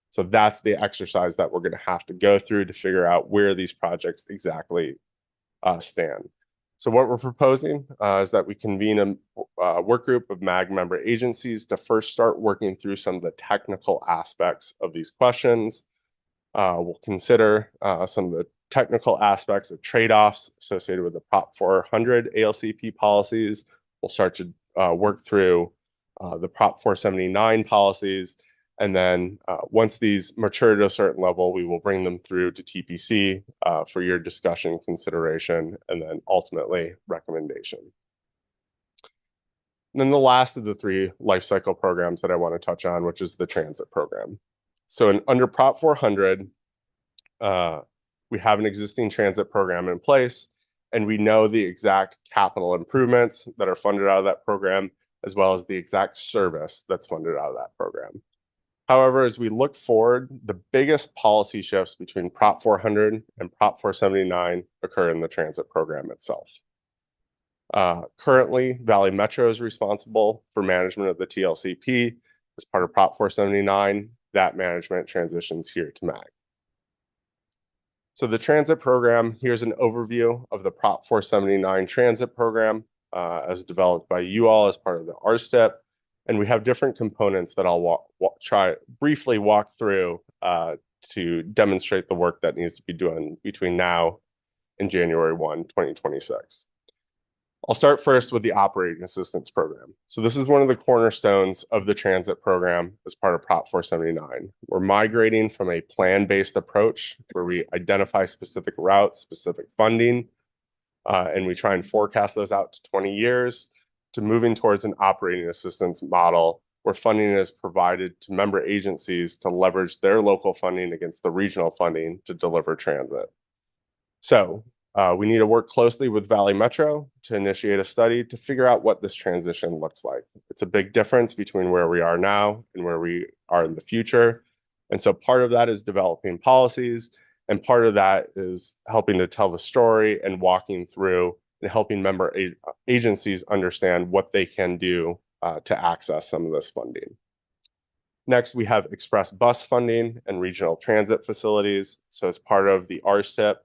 So that's the exercise that we're going to have to go through to figure out where these projects exactly stand. So what we're proposing is that we convene a work group of MAG member agencies to first start working through some of the technical aspects of these questions. We'll consider some of the technical aspects of trade-offs associated with the Prop 400 ALCP policies. We'll start to work through the Prop 479 policies. And then once these mature to a certain level, we will bring them through to TPC for your discussion, consideration, and then ultimately recommendation. And then the last of the three life cycle programs that I want to touch on, which is the transit program. So under Prop 400, we have an existing transit program in place, and we know the exact capital improvements that are funded out of that program, as well as the exact service that's funded out of that program. However, as we look forward, the biggest policy shifts between Prop 400 and Prop 479 occur in the transit program itself. Currently, Valley Metro is responsible for management of the TLCP. As part of Prop 479, that management transitions here to MAG. So the transit program, here's an overview of the Prop 479 transit program as developed by you all as part of the RSTEP. And we have different components that I'll briefly walk through to demonstrate the work that needs to be done between now and January 1, 2026. I'll start first with the operating assistance program. So this is one of the cornerstones of the transit program as part of Prop 479. We're migrating from a plan-based approach where we identify specific routes, specific funding, and we try and forecast those out to 20 years, to moving towards an operating assistance model where funding is provided to member agencies to leverage their local funding against the regional funding to deliver transit. So We need to work closely with Valley Metro to initiate a study to figure out what this transition looks like. It's a big difference between where we are now and where we are in the future. And so part of that is developing policies, and part of that is helping to tell the story and walking through and helping member agencies understand what they can do to access some of this funding. Next, we have express bus funding and regional transit facilities. So as part of the RSTIP,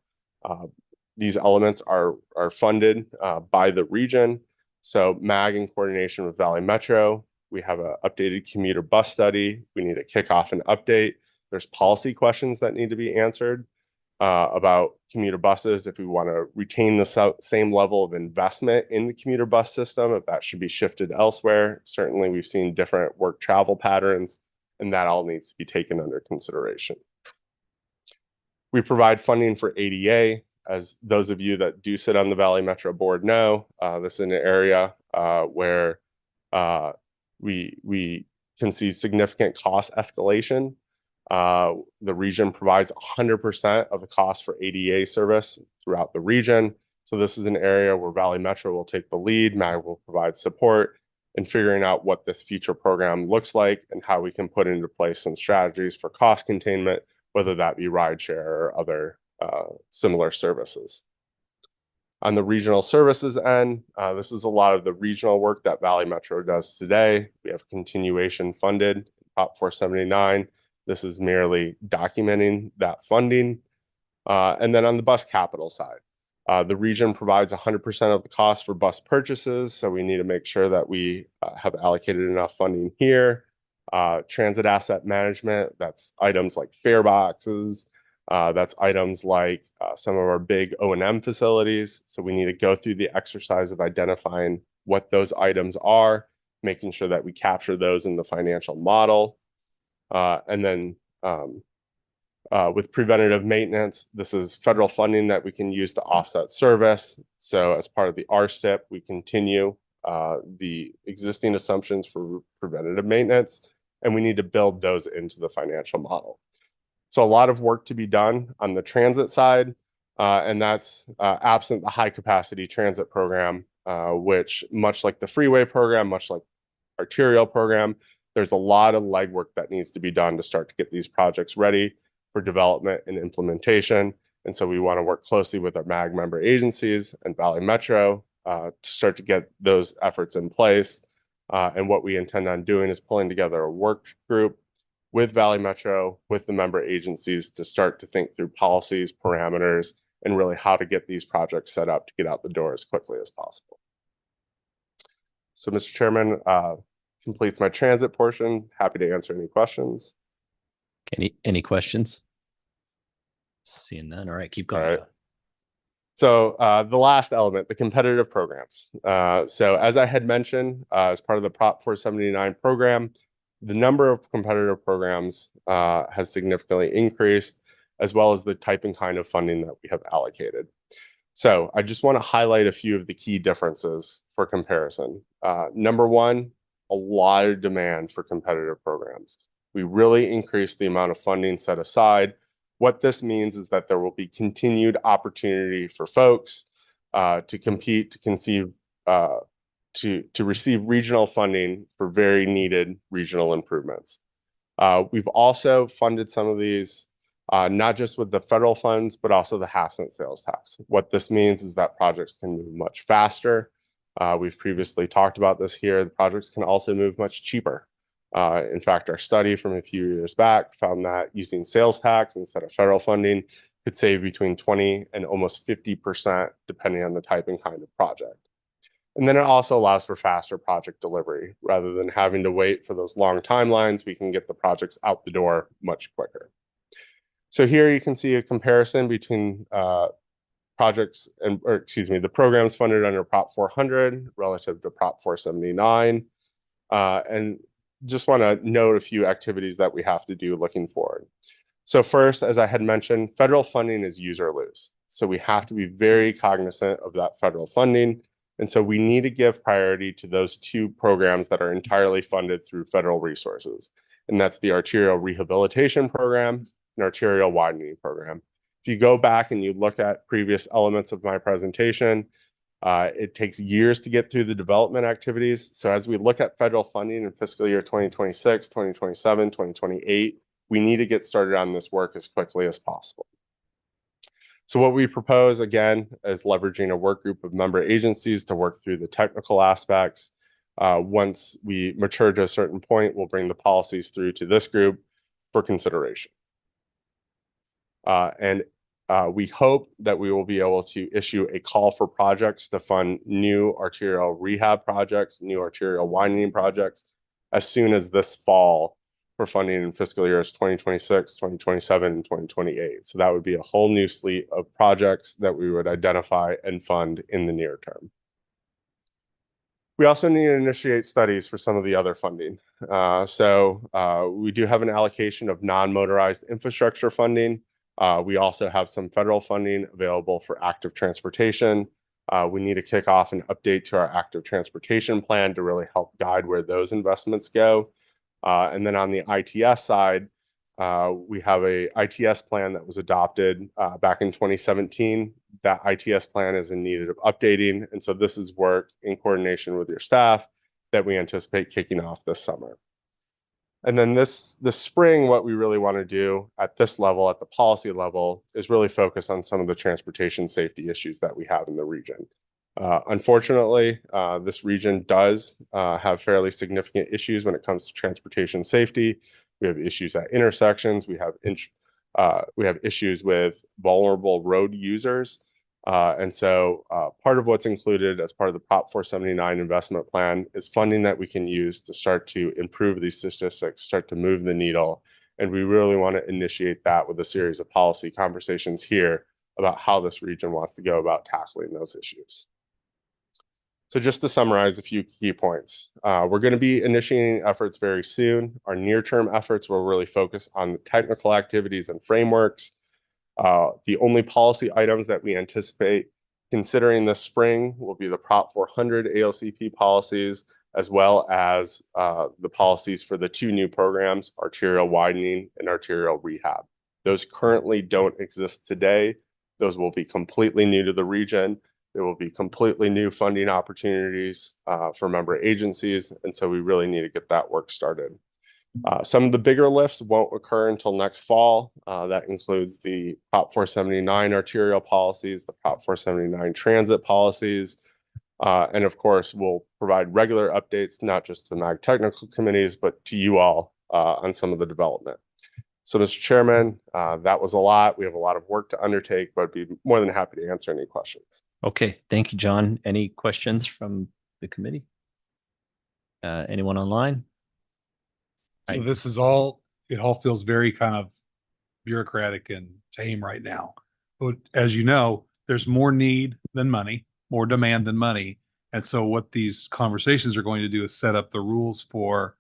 these elements are funded by the region. So MAG in coordination with Valley Metro, we have an updated commuter bus study. We need to kick off an update. There's policy questions that need to be answered about commuter buses, if we want to retain the same level of investment in the commuter bus system, if that should be shifted elsewhere. Certainly, we've seen different work travel patterns, and that all needs to be taken under consideration. We provide funding for ADA. As those of you that do sit on the Valley Metro board know, this is an area where we can see significant cost escalation. The region provides 100% of the cost for ADA service throughout the region. So this is an area where Valley Metro will take the lead, MAG will provide support in figuring out what this future program looks like and how we can put into place some strategies for cost containment, whether that be rideshare or other similar services. On the regional services end, this is a lot of the regional work that Valley Metro does today. We have continuation funded, Prop 479. This is merely documenting that funding. And then on the bus capital side, the region provides 100% of the cost for bus purchases. So we need to make sure that we have allocated enough funding here. Transit asset management, that's items like fare boxes. That's items like some of our big O&M facilities. So we need to go through the exercise of identifying what those items are, making sure that we capture those in the financial model. And then with preventative maintenance, this is federal funding that we can use to offset service. So as part of the RSTIP, we continue the existing assumptions for preventative maintenance, and we need to build those into the financial model. So a lot of work to be done on the transit side, and that's absent the high capacity transit program, which much like the freeway program, much like arterial program, there's a lot of legwork that needs to be done to start to get these projects ready for development and implementation. And so we want to work closely with our MAG member agencies and Valley Metro to start to get those efforts in place. And what we intend on doing is pulling together a work group with Valley Metro, with the member agencies to start to think through policies, parameters, and really how to get these projects set up to get out the door as quickly as possible. So, Mr. Chairman, completes my transit portion. Happy to answer any questions. Any questions? Seeing none. All right, keep going. All right. So the last element, the competitive programs. So as I had mentioned, as part of the Prop 479 program, the number of competitive programs has significantly increased, as well as the type and kind of funding that we have allocated. So I just want to highlight a few of the key differences for comparison. Number one, a lot of demand for competitive programs. We really increased the amount of funding set aside. What this means is that there will be continued opportunity for folks to compete, to conceive, to receive regional funding for very needed regional improvements. We've also funded some of these, not just with the federal funds, but also the half-cent sales tax. What this means is that projects can move much faster. We've previously talked about this here. The projects can also move much cheaper. In fact, our study from a few years back found that using sales tax instead of federal funding could save between 20 and almost 50%, depending on the type and kind of project. And then it also allows for faster project delivery. Rather than having to wait for those long timelines, we can get the projects out the door much quicker. So here you can see a comparison between projects and, or excuse me, the programs funded under Prop 400 relative to Prop 479. And just want to note a few activities that we have to do looking forward. So first, as I had mentioned, federal funding is use or lose. So we have to be very cognizant of that federal funding. And so we need to give priority to those two programs that are entirely funded through federal resources. And that's the Arterial Rehabilitation Program and Arterial Widening Program. If you go back and you look at previous elements of my presentation, it takes years to get through the development activities. So as we look at federal funding in fiscal year 2026, 2027, 2028, we need to get started on this work as quickly as possible. So what we propose, again, is leveraging a work group of member agencies to work through the technical aspects. Once we mature to a certain point, we'll bring the policies through to this group for consideration. We hope that we will be able to issue a call for projects to fund new arterial rehab projects, new arterial widening projects, as soon as this fall for funding in fiscal years 2026, 2027, and 2028. So that would be a whole new slate of projects that we would identify and fund in the near term. We also need to initiate studies for some of the other funding. We do have an allocation of non-motorized infrastructure funding. We also have some federal funding available for active transportation. We need to kick off an update to our active transportation plan to really help guide where those investments go. And then on the ITS side, we have a ITS plan that was adopted back in 2017. That ITS plan is in need of updating. And so this is work in coordination with your staff that we anticipate kicking off this summer. And then this spring, what we really want to do at this level, at the policy level, is really focus on some of the transportation safety issues that we have in the region. Unfortunately, this region does have fairly significant issues when it comes to transportation safety. We have issues at intersections. We have issues with vulnerable road users. And so part of what's included as part of the Prop 479 investment plan is funding that we can use to start to improve these statistics, start to move the needle. And we really want to initiate that with a series of policy conversations here about how this region wants to go about tackling those issues. So just to summarize a few key points, we're going to be initiating efforts very soon. Our near-term efforts will really focus on the technical activities and frameworks. The only policy items that we anticipate considering this spring will be the Prop 400 ALCP policies, as well as the policies for the two new programs, arterial widening and arterial rehab. Those currently don't exist today. Those will be completely new to the region. There will be completely new funding opportunities for member agencies. And so we really need to get that work started. Some of the bigger lifts won't occur until next fall. That includes the Prop 479 arterial policies, the Prop 479 transit policies. And of course, we'll provide regular updates, not just to MAG technical committees, but to you all on some of the development. So, Mr. Chairman, that was a lot. We have a lot of work to undertake, but I'd be more than happy to answer any questions. Okay, thank you, John. Any questions from the committee? Anyone online? So this is all, it all feels very kind of bureaucratic and tame right now. But as you know, there's more need than money, more demand than money. And so what these conversations are going to do is set up the rules for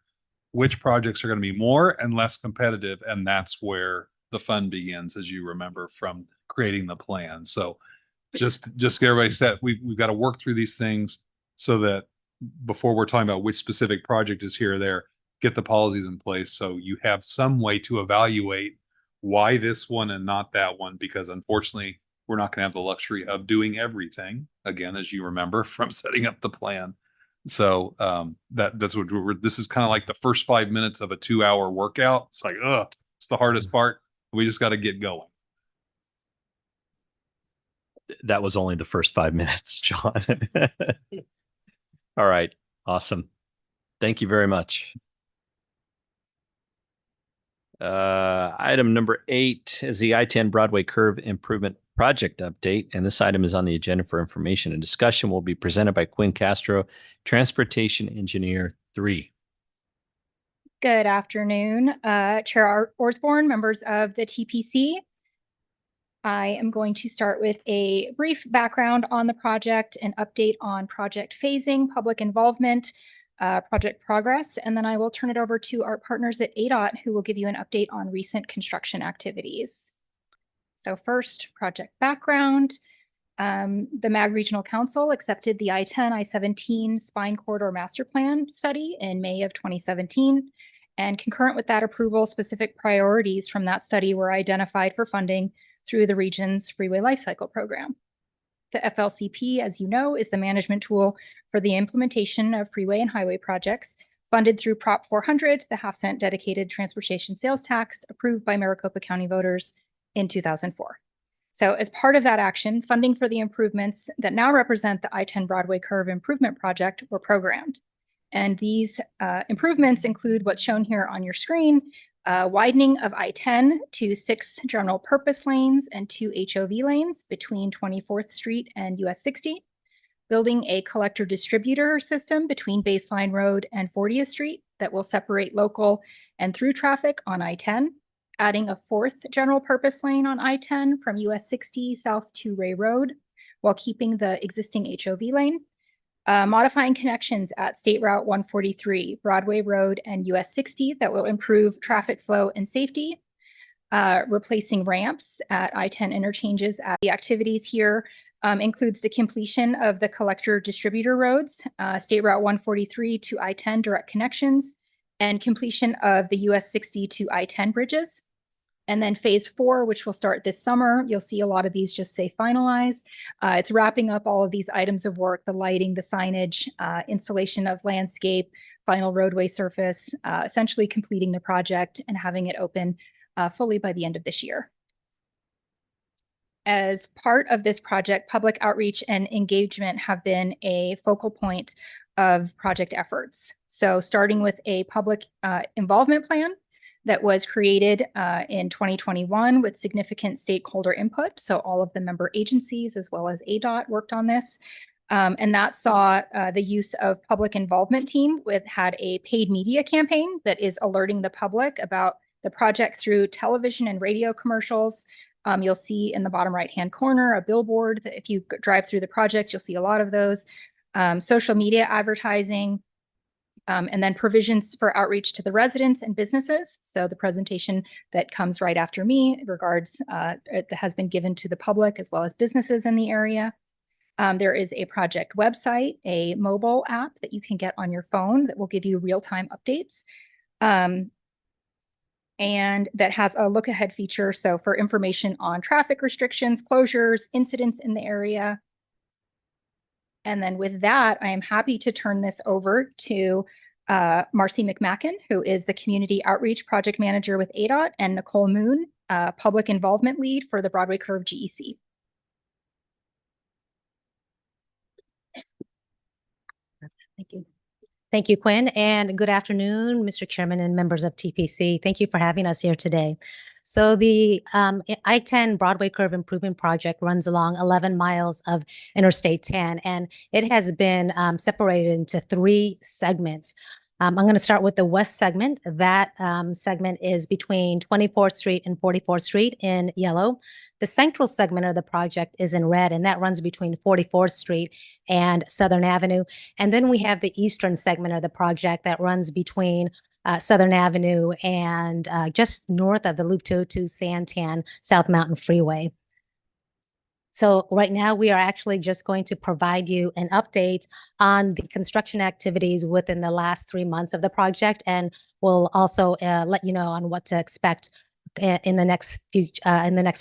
which projects are going to be more and less competitive. And that's where the fun begins, as you remember from creating the plan. So just get everybody set. We've got to work through these things so that before we're talking about which specific project is here or there, get the policies in place so you have some way to evaluate why this one and not that one, because unfortunately we're not going to have the luxury of doing everything again, as you remember from setting up the plan. So that's what this is kind of like the first 5 minutes of a 2-hour workout. It's like, it's the hardest part. We just got to get going. That was only the first 5 minutes, John. All right. Awesome. Thank you very much. Item number 8 is the I-10 Broadway Curve Improvement Project Update. And this item is on the agenda for information and discussion will be presented by Quinn Castro, Transportation Engineer 3. Good afternoon, Chair Osborne, members of the TPC. I am going to start with a brief background on the project, an update on project phasing, public involvement, project progress, and then I will turn it over to our partners at ADOT, who will give you an update on recent construction activities. So first, project background. The MAG Regional Council accepted the I-10, I-17 Spine Corridor Master Plan study in May of 2017. And concurrent with that approval, specific priorities from that study were identified for funding, through the region's Freeway Lifecycle Program. The FLCP, as you know, is the management tool for the implementation of freeway and highway projects funded through Prop 400, the half-cent dedicated transportation sales tax approved by Maricopa County voters in 2004. So as part of that action, funding for the improvements that now represent the I-10 Broadway Curve Improvement Project were programmed. And these improvements include what's shown here on your screen, widening of I-10 to 6 general purpose lanes and 2 HOV lanes between 24th Street and US 60, building a collector distributor system between Baseline Road and 40th Street that will separate local and through traffic on I-10, adding a 4th general purpose lane on I-10 from US 60 south to Ray Road while keeping the existing HOV lane, modifying connections at State Route 143, Broadway Road, and US 60 that will improve traffic flow and safety, replacing ramps at I-10 interchanges. The activities here includes the completion of the collector distributor roads, State Route 143 to I-10 direct connections, and completion of the US 60 to I-10 bridges. And then phase 4, which will start this summer, you'll see a lot of these just say finalize. It's wrapping up all of these items of work, the lighting, the signage, installation of landscape, final roadway surface, essentially completing the project and having it open fully by the end of this year. As part of this project, public outreach and engagement have been a focal point of project efforts. So starting with a public involvement plan that was created in 2021 with significant stakeholder input. So all of the member agencies as well as ADOT worked on this. And that saw the use of public involvement team had a paid media campaign that is alerting the public about the project through television and radio commercials. You'll see in the bottom right-hand corner a billboard that if you drive through the project, you'll see a lot of those. Social media advertising, and then provisions for outreach to the residents and businesses. So the presentation that comes right after me regards that has been given to the public as well as businesses in the area. There is a project website, a mobile app that you can get on your phone that will give you real-time updates. And that has a look ahead feature. So for information on traffic restrictions, closures, incidents in the area. And then with that, I am happy to turn this over to Marcy McMacken, who is the Community Outreach Project Manager with ADOT, and Nicole Moon, Public Involvement Lead for the Broadway Curve GEC. Thank you. Thank you, Quinn, and good afternoon, Mr. Chairman and members of TPC. Thank you for having us here today. So the I-10 Broadway Curve Improvement Project runs along 11 miles of Interstate 10, and it has been separated into 3 segments. I'm going to start with the west segment. That segment is between 24th Street and 44th Street in yellow. The central segment of the project is in red, and that runs between 44th Street and Southern Avenue. And then we have the eastern segment of the project that runs between Southern Avenue and just north of the Loop 202 Santan South Mountain Freeway. So right now we are actually just going to provide you an update on the construction activities within the last 3 months of the project, and we'll also let you know on what to expect in the next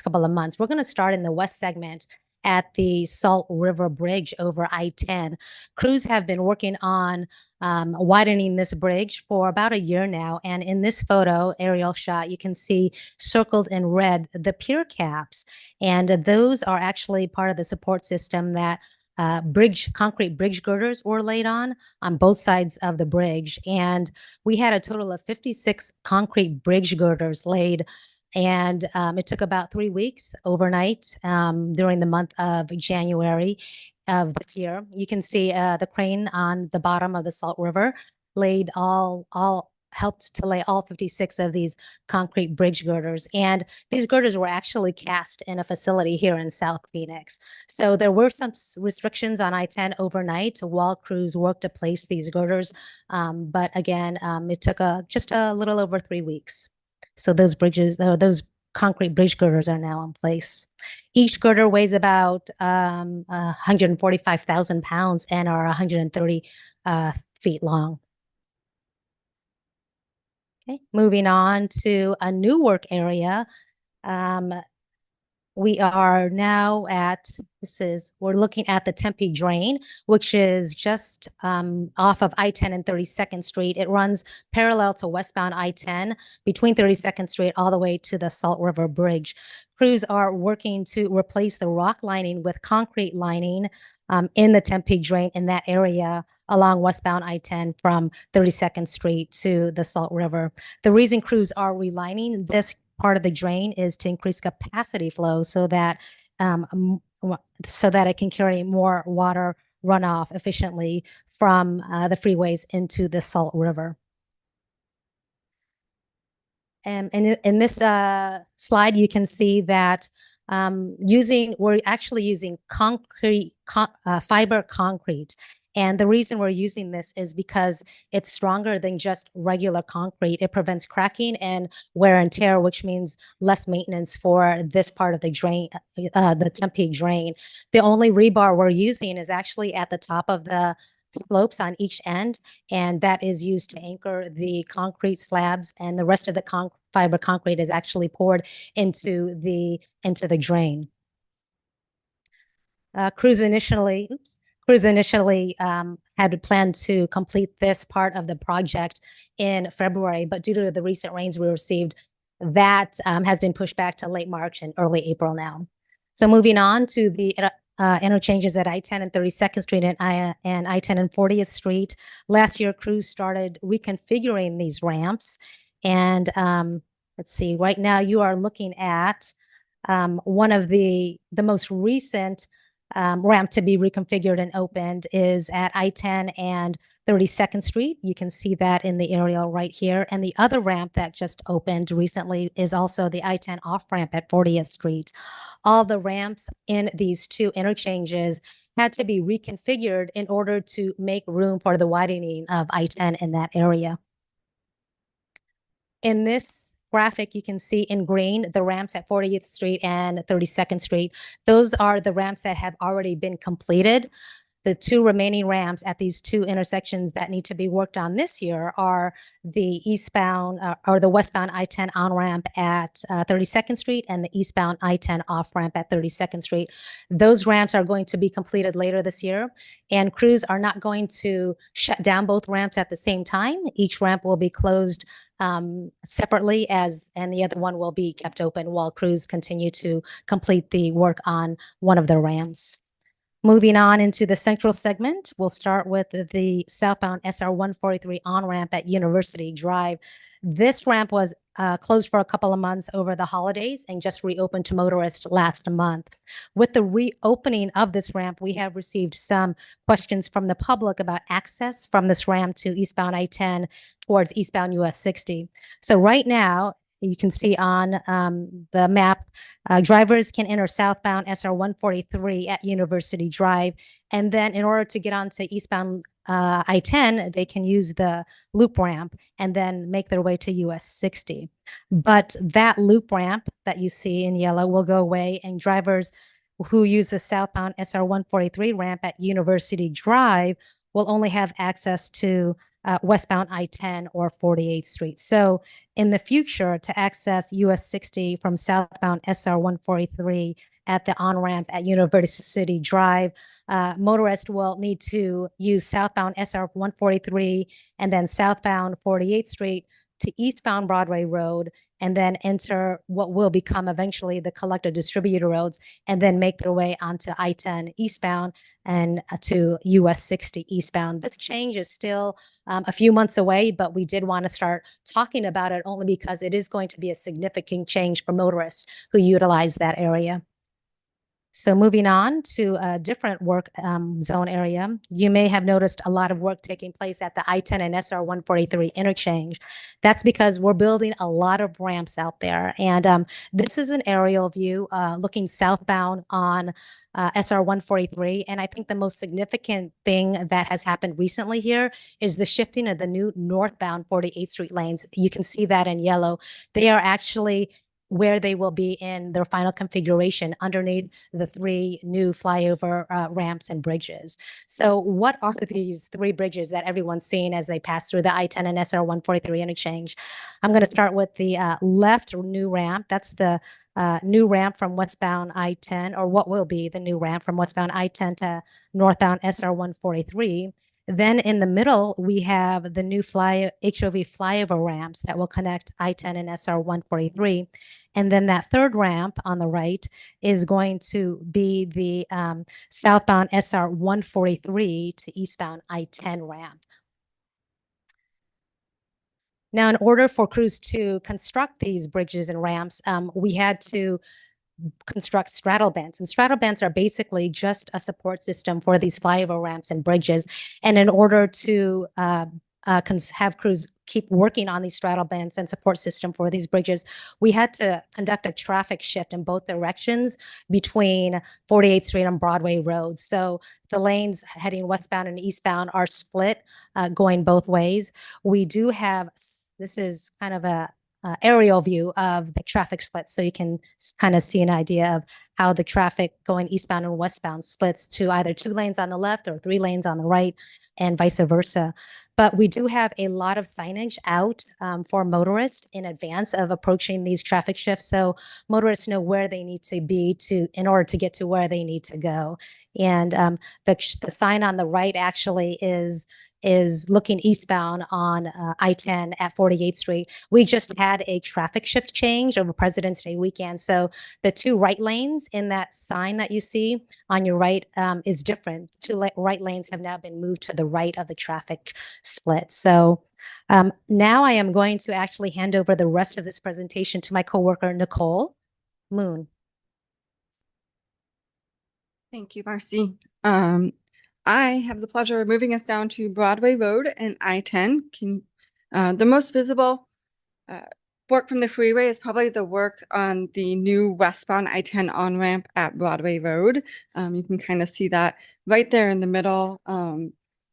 couple of months. We're going to start in the west segment at the Salt River Bridge over I-10. Crews have been working on widening this bridge for about a year now. And in this photo, aerial shot, you can see circled in red the pier caps. And those are actually part of the support system that concrete bridge girders were laid on both sides of the bridge. And we had a total of 56 concrete bridge girders laid. And it took about 3 weeks overnight during the month of January of this year. You can see the crane on the bottom of the Salt River helped to lay all 56 of these concrete bridge girders. And these girders were actually cast in a facility here in South Phoenix. So there were some restrictions on I-10 overnight while crews worked to place these girders. But again, it took just a little over 3 weeks. So those concrete bridge girders are now in place. Each girder weighs about 145,000 pounds and are 130 feet long. Okay, moving on to a new work area. We are now we're looking at the Tempe Drain, which is just off of I-10 and 32nd Street. It runs parallel to westbound I-10 between 32nd Street all the way to the Salt River Bridge. Crews are working to replace the rock lining with concrete lining in the Tempe Drain in that area along westbound I-10 from 32nd Street to the Salt River. The reason crews are relining this part of the drain is to increase capacity flow so that it can carry more water runoff efficiently from the freeways into the Salt River. And in this slide, you can see that we're actually using fiber concrete. And the reason we're using this is because it's stronger than just regular concrete. It prevents cracking and wear and tear, which means less maintenance for this part of the drain, the Tempe Drain. The only rebar we're using is actually at the top of the slopes on each end, and that is used to anchor the concrete slabs, and the rest of the fiber concrete is actually poured into the drain. Crews initially had planned to complete this part of the project in February, but due to the recent rains we received, that has been pushed back to late March and early April now. So moving on to the interchanges at I-10 and 32nd Street and I-10 and 40th Street. Last year, crews started reconfiguring these ramps. And let's see, right now you are looking at one of the most recent ramp to be reconfigured and opened is at I-10 and 32nd Street. You can see that in the aerial right here. And the other ramp that just opened recently is also the I-10 off-ramp at 40th Street. All the ramps in these two interchanges had to be reconfigured in order to make room for the widening of I-10 in that area. In this graphic, you can see in green the ramps at 40th Street and 32nd Street. Those are the ramps that have already been completed. The two remaining ramps at these two intersections that need to be worked on this year are the eastbound or the westbound I-10 on-ramp at 32nd Street and the eastbound I-10 off-ramp at 32nd Street. Those ramps are going to be completed later this year, and crews are not going to shut down both ramps at the same time. Each ramp will be closed separately and the other one will be kept open while crews continue to complete the work on one of the ramps. Moving on into the central segment, we'll start with the southbound SR 143 on-ramp at University Drive. This ramp was closed for a couple of months over the holidays and just reopened to motorists last month. With the reopening of this ramp, we have received some questions from the public about access from this ramp to eastbound I-10 towards eastbound US 60. So right now, you can see on the map, drivers can enter southbound SR 143 at University Drive. And then in order to get onto eastbound I-10, they can use the loop ramp and then make their way to US 60. But that loop ramp that you see in yellow will go away, and drivers who use the southbound SR 143 ramp at University Drive will only have access to westbound I-10 or 48th Street. So in the future, to access US 60 from southbound SR 143 at the on-ramp at University Drive, motorists will need to use southbound SR 143 and then southbound 48th Street to eastbound Broadway Road, and then enter what will become eventually the collector distributor roads, and then make their way onto I-10 eastbound and to US 60 eastbound. This change is still a few months away, but we did want to start talking about it only because it is going to be a significant change for motorists who utilize that area. So moving on to a different work zone area, you may have noticed a lot of work taking place at the I-10 and SR 143 interchange. That's because we're building a lot of ramps out there. And this is an aerial view looking southbound on SR 143. And I think the most significant thing that has happened recently here is the shifting of the new northbound 48th Street lanes. You can see that in yellow. They are actually where they will be in their final configuration underneath the 3 new flyover ramps and bridges. So what are these 3 bridges that everyone's seen as they pass through the I-10 and SR 143 interchange? I'm going to start with the left new ramp. That's the new ramp from westbound I-10, or what will be the new ramp from westbound I-10 to northbound SR 143. Then in the middle, we have the new HOV flyover ramps that will connect I-10 and SR 143. And then that third ramp on the right is going to be the southbound SR 143 to eastbound I-10 ramp. Now, in order for crews to construct these bridges and ramps, we had to construct straddle bands. And straddle bands are basically just a support system for these flyover ramps and bridges. And in order to have crews keep working on these straddle bands and support system for these bridges, we had to conduct a traffic shift in both directions between 48th Street and Broadway Road. So the lanes heading westbound and eastbound are split, going both ways. We do have, this is kind of a aerial view of the traffic splits, so you can kind of see an idea of how the traffic going eastbound and westbound splits to either 2 lanes on the left or 3 lanes on the right, and vice versa. But we do have a lot of signage out for motorists in advance of approaching these traffic shifts, so motorists know where they need to be in order to get to where they need to go. And the sign on the right actually is looking eastbound on I-10 at 48th Street. We just had a traffic shift change over President's Day weekend. So the 2 right lanes in that sign that you see on your right is different. 2 right lanes have now been moved to the right of the traffic split. So now I am going to actually hand over the rest of this presentation to my coworker, Nicole Moon. Thank you, Marcy. I have the pleasure of moving us down to Broadway Road and I-10. The most visible work from the freeway is probably the work on the new westbound I-10 on-ramp at Broadway Road. You can kind of see that right there in the middle.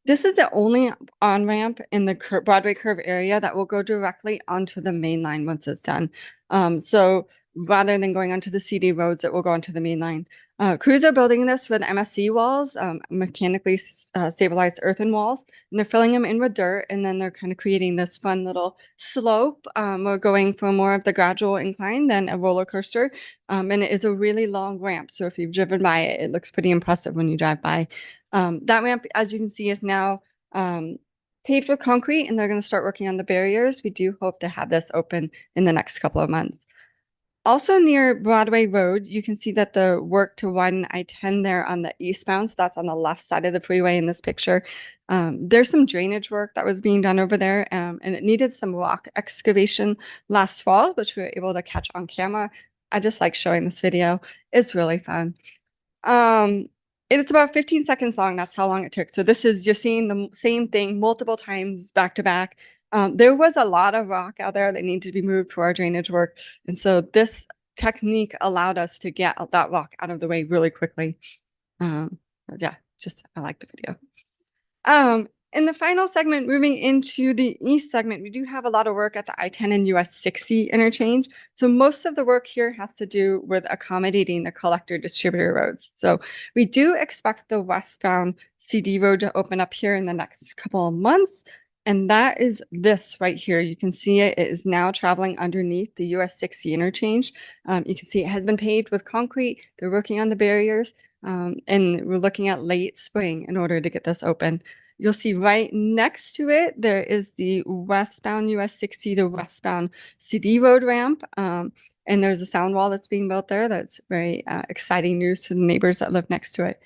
This is the only on-ramp in the Broadway Curve area that will go directly onto the main line once it's done. So rather than going onto the CD roads, it will go onto the main line. Crews are building this with MSC walls, mechanically stabilized earthen walls, and they're filling them in with dirt, and then they're kind of creating this fun little slope. We're going for more of the gradual incline than a roller coaster, and it is a really long ramp. So if you've driven by it, it looks pretty impressive when you drive by. That ramp, as you can see, is now paved with concrete, and they're going to start working on the barriers. We do hope to have this open in the next couple of months. Also near Broadway Road, you can see that the work to widen I-10 there on the eastbound, so that's on the left side of the freeway in this picture. There's some drainage work that was being done over there, and it needed some rock excavation last fall, which we were able to catch on camera. I just like showing this video. It's really fun. It's about 15 seconds long. That's how long it took. So this is just seeing the same thing multiple times back to back. There was a lot of rock out there that needed to be moved for our drainage work. And so this technique allowed us to get that rock out of the way really quickly. Yeah, I like the video. In the final segment, moving into the east segment, we do have a lot of work at the I-10 and US 60 interchange. So most of the work here has to do with accommodating the collector distributor roads. So we do expect the westbound CD road to open up here in the next couple of months. And that is this right here. You can see it is now traveling underneath the US 60 interchange. You can see it has been paved with concrete. They're working on the barriers, and we're looking at late spring in order to get this open. You'll see right next to it, there is the westbound US 60 to westbound CD road ramp. And there's a sound wall that's being built there. That's very exciting news to the neighbors that live next to it.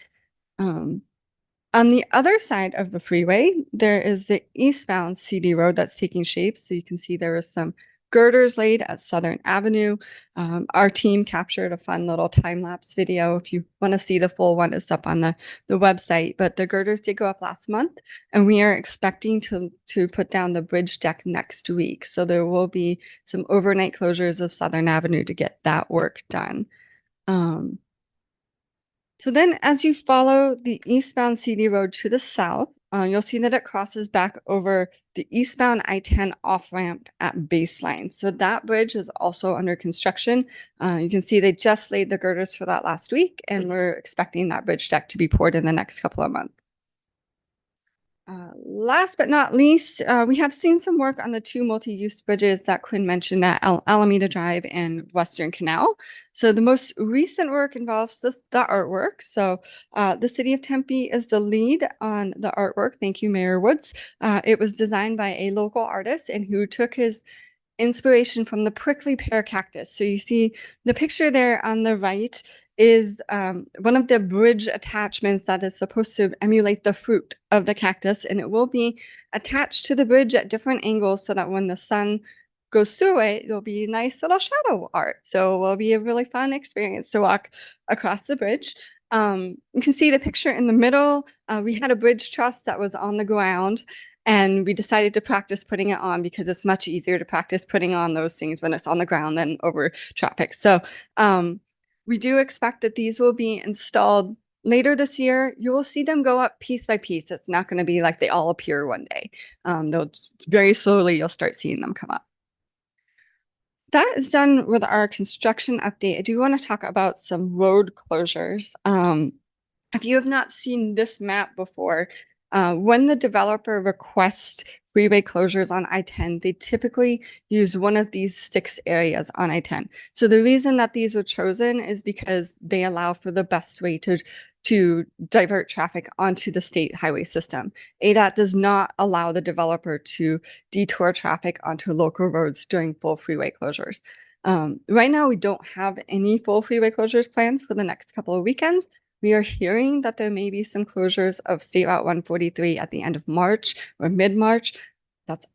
On the other side of the freeway, there is the eastbound CD road that's taking shape. So you can see there is some girders laid at Southern Avenue. Our team captured a fun little time-lapse video. If you want to see the full one, it's up on the website. But the girders did go up last month, and we are expecting to put down the bridge deck next week. So there will be some overnight closures of Southern Avenue to get that work done. So then as you follow the eastbound CD road to the south, you'll see that it crosses back over the eastbound I-10 off-ramp at Baseline. So that bridge is also under construction. You can see they just laid the girders for that last week, and we're expecting that bridge deck to be poured in the next couple of months. Last but not least, we have seen some work on the two multi-use bridges that Quinn mentioned at Alameda Drive and Western Canal. So the most recent work involves the artwork. So the city of Tempe is the lead on the artwork. Thank you, Mayor Woods. It was designed by a local artist and who took his inspiration from the prickly pear cactus. So you see the picture there on the right is one of the bridge attachments that is supposed to emulate the fruit of the cactus, and it will be attached to the bridge at different angles so that when the sun goes through it, there'll be nice little shadow art. So it will be a really fun experience to walk across the bridge. You can see the picture in the middle. We had a bridge truss that was on the ground, and we decided to practice putting it on because it's much easier to practice putting on those things when it's on the ground than over traffic. So we do expect that these will be installed later this year. You will see them go up piece by piece. It's not going to be like they all appear one day. They'll very slowly, you'll start seeing them come up. That is done with our construction update. I do want to talk about some road closures. If you have not seen this map before, when the developer requests freeway closures on I-10, they typically use one of these 6 areas on I-10. So the reason that these were chosen is because they allow for the best way to divert traffic onto the state highway system. ADOT does not allow the developer to detour traffic onto local roads during full freeway closures. Right now, we don't have any full freeway closures planned for the next couple of weekends. We are hearing that there may be some closures of State Route 143 at the end of March or mid-March. That's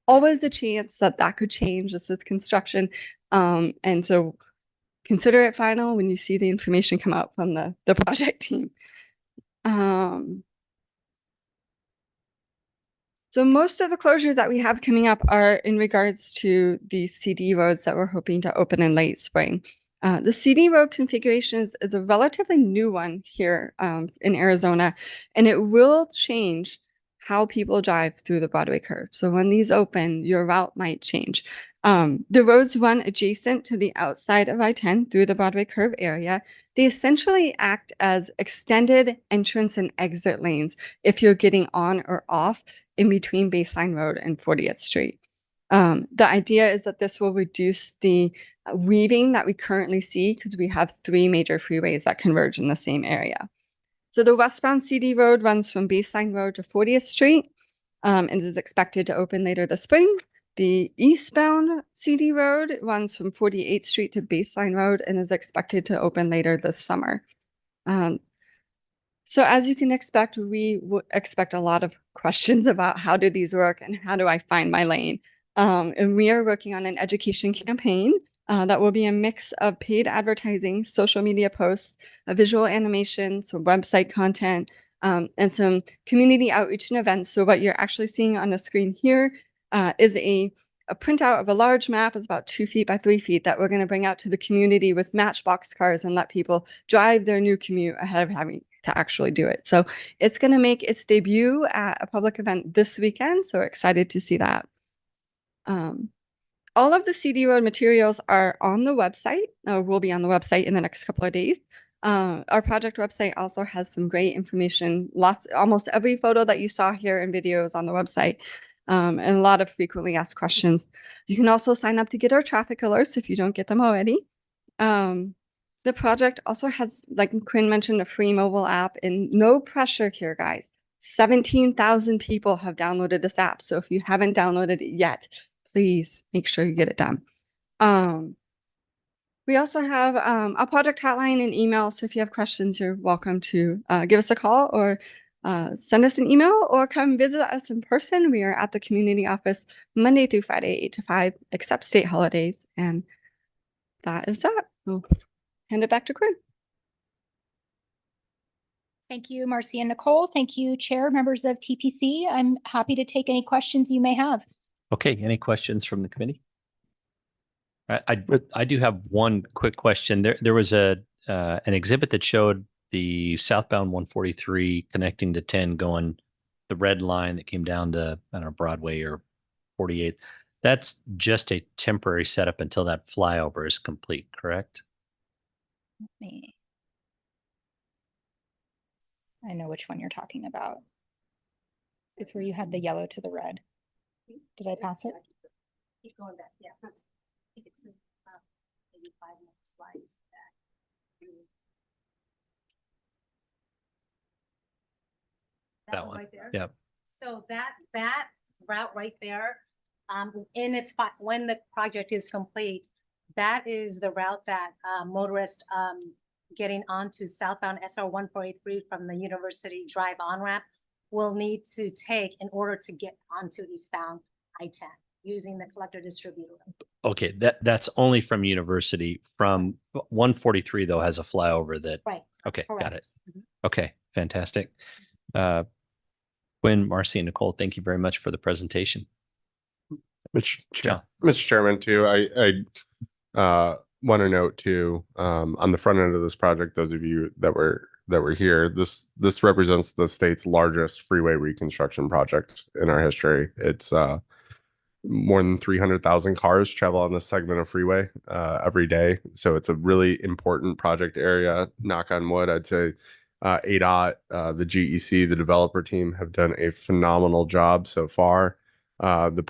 always a chance that that could change. This is construction. And so consider it final when you see the information come out from the project team. So most of the closures that we have coming up are in regards to the CD roads that we're hoping to open in late spring. The CD road configuration is a relatively new one here in Arizona, and it will change how people drive through the Broadway curve. So when these open, your route might change. The roads run adjacent to the outside of I-10 through the Broadway curve area. They essentially act as extended entrance and exit lanes if you're getting on or off in between Baseline Road and 40th Street. The idea is that this will reduce the weaving that we currently see because we have 3 major freeways that converge in the same area. So the westbound CD road runs from Baseline Road to 40th Street and is expected to open later this spring. The eastbound CD road runs from 48th Street to Baseline Road and is expected to open later this summer. So as you can expect, we expect a lot of questions about how do these work and how do I find my lane? And we are working on an education campaign that will be a mix of paid advertising, social media posts, a visual animation, some website content, and some community outreach and events. So what you're actually seeing on the screen here is a printout of a large map. It's about 2 feet by 3 feet that we're going to bring out to the community with Matchbox cars and let people drive their new commute ahead of having to actually do it. So it's going to make its debut at a public event this weekend. So we're excited to see that. All of the CD road materials are on the website, or will be on the website in the next couple of days. Our project website also has some great information. Almost every photo that you saw here and video is on the website, and a lot of frequently asked questions. You can also sign up to get our traffic alerts if you don't get them already. The project also has, like Quinn mentioned, a free mobile app, and no pressure here, guys. 17,000 people have downloaded this app. So if you haven't downloaded it yet, please make sure you get it done. We also have a project hotline and email. So if you have questions, you're welcome to give us a call or send us an email or come visit us in person. We are at the community office Monday through Friday, 8 to 5, except state holidays. And that is that. We'll hand it back to Quinn. Thank you, Marcy and Nicole. Thank you, Chair, members of TPC. I'm happy to take any questions you may have. Okay, any questions from the committee? I do have one quick question. There was an exhibit that showed the southbound 143 connecting to 10 going the red line that came down to, I don't know, Broadway or 48th. That's just a temporary setup until that flyover is complete, correct? Me. I know which one you're talking about. It's where you had the yellow to the red. Did I pass it? Keep going back, yeah. I think it's maybe 5 more slides back. That one. right there. Yep. So that route right there, when the project is complete, that is the route that motorists getting onto southbound SR 143 from the University Drive on-ramp will need to take in order to get onto eastbound I-10 using the collector distributor. Okay, that's only from University. From 143 though has a flyover that. Right. Okay, got it. Correct. Mhm. Okay, fantastic. Quinn, Marcy, and Nicole, thank you very much for the presentation. John. Mr. Chairman, too, I want to note too, on the front end of this project, those of you that were here, this represents the state's largest freeway reconstruction project in our history. It's more than 300,000 cars travel on this segment of freeway every day. So it's a really important project area. Knock on wood, I'd say ADOT, the GEC, the developer team have done a phenomenal job so far. The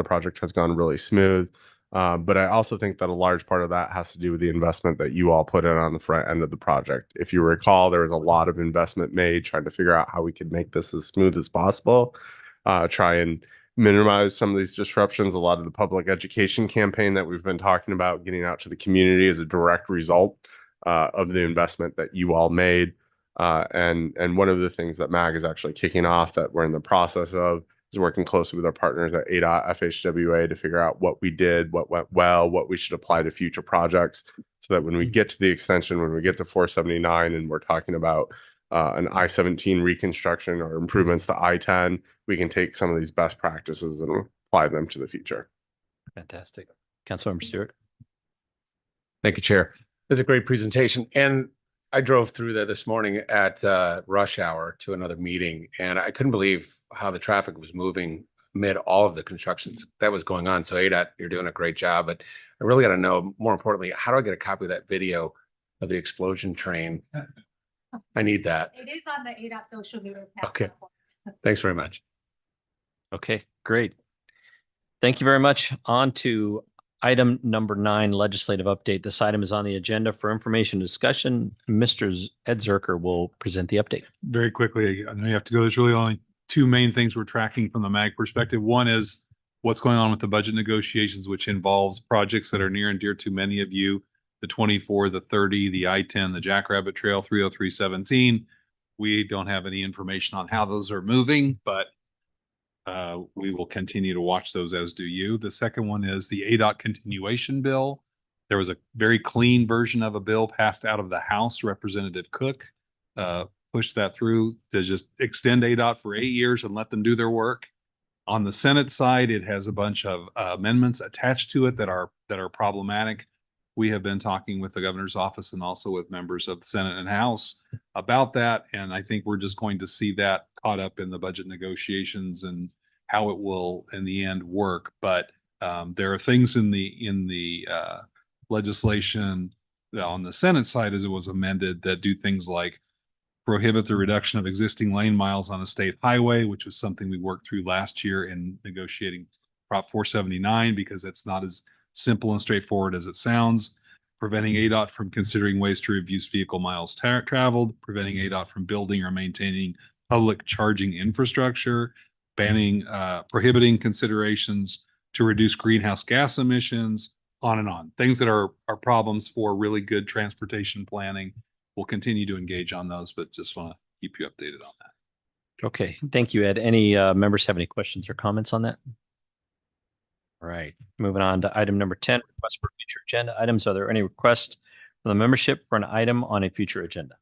project has gone really smooth. But I also think that a large part of that has to do with the investment that you all put in on the front end of the project. If you recall, there was a lot of investment made trying to figure out how we could make this as smooth as possible, try and minimize some of these disruptions. A lot of the public education campaign that we've been talking about getting out to the community is a direct result of the investment that you all made. And one of the things that MAG is actually kicking off that we're in the process of is working closely with our partners at ADOT, FHWA to figure out what we did, what went well, what we should apply to future projects, so that when we get to the extension, when we get to 479 and we're talking about an I-17 reconstruction or improvements to I-10, we can take some of these best practices and apply them to the future. Fantastic. Councilmember Stewart. Thank you, Chair. It's a great presentation. And I drove through there this morning at rush hour to another meeting, and I couldn't believe how the traffic was moving amid all of the constructions that was going on. So ADOT, you're doing a great job, but I really got to know, more importantly, how do I get a copy of that video of the explosion train? I need that. It is on the ADOT social media. Okay. Thanks very much. Okay, great. Thank you very much. On to item number 9, legislative update. This item is on the agenda for information discussion. Mr. Ed Zerker will present the update. Very quickly, I know you have to go. There's really only 2 main things we're tracking from the MAG perspective. One is what's going on with the budget negotiations, which involves projects that are near and dear to many of you. The 24, the 30, the I-10, the Jackrabbit Trail, 30317. We don't have any information on how those are moving, but we will continue to watch those, as do you. The second one is the ADOT continuation bill. There was a very clean version of a bill passed out of the House. Representative Cook pushed that through to just extend ADOT for 8 years and let them do their work. On the Senate side, it has a bunch of amendments attached to it that are problematic. We have been talking with the governor's office and also with members of the Senate and House about that. And I think we're just going to see that caught up in the budget negotiations and how it will in the end work. But there are things in the legislation on the Senate side as it was amended that do things like prohibit the reduction of existing lane miles on a state highway, which was something we worked through last year in negotiating Prop 479, because it's not as simple and straightforward as it sounds. Preventing ADOT from considering ways to reduce vehicle miles traveled, preventing ADOT from building or maintaining public charging infrastructure, prohibiting considerations to reduce greenhouse gas emissions, on and on. Things that are problems for really good transportation planning. We'll continue to engage on those, but just want to keep you updated on that. Okay, thank you, Ed. Any members have any questions or comments on that? All right, moving on to item number 10, request for future agenda items. Are there any requests from the membership for an item on a future agenda?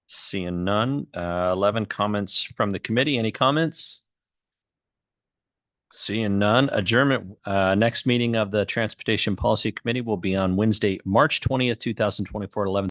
Seeing none. 11, comments from the committee. Any comments? Seeing none. Adjournment. Next meeting of the Transportation Policy Committee will be on Wednesday, March 20th, 2024 at 11.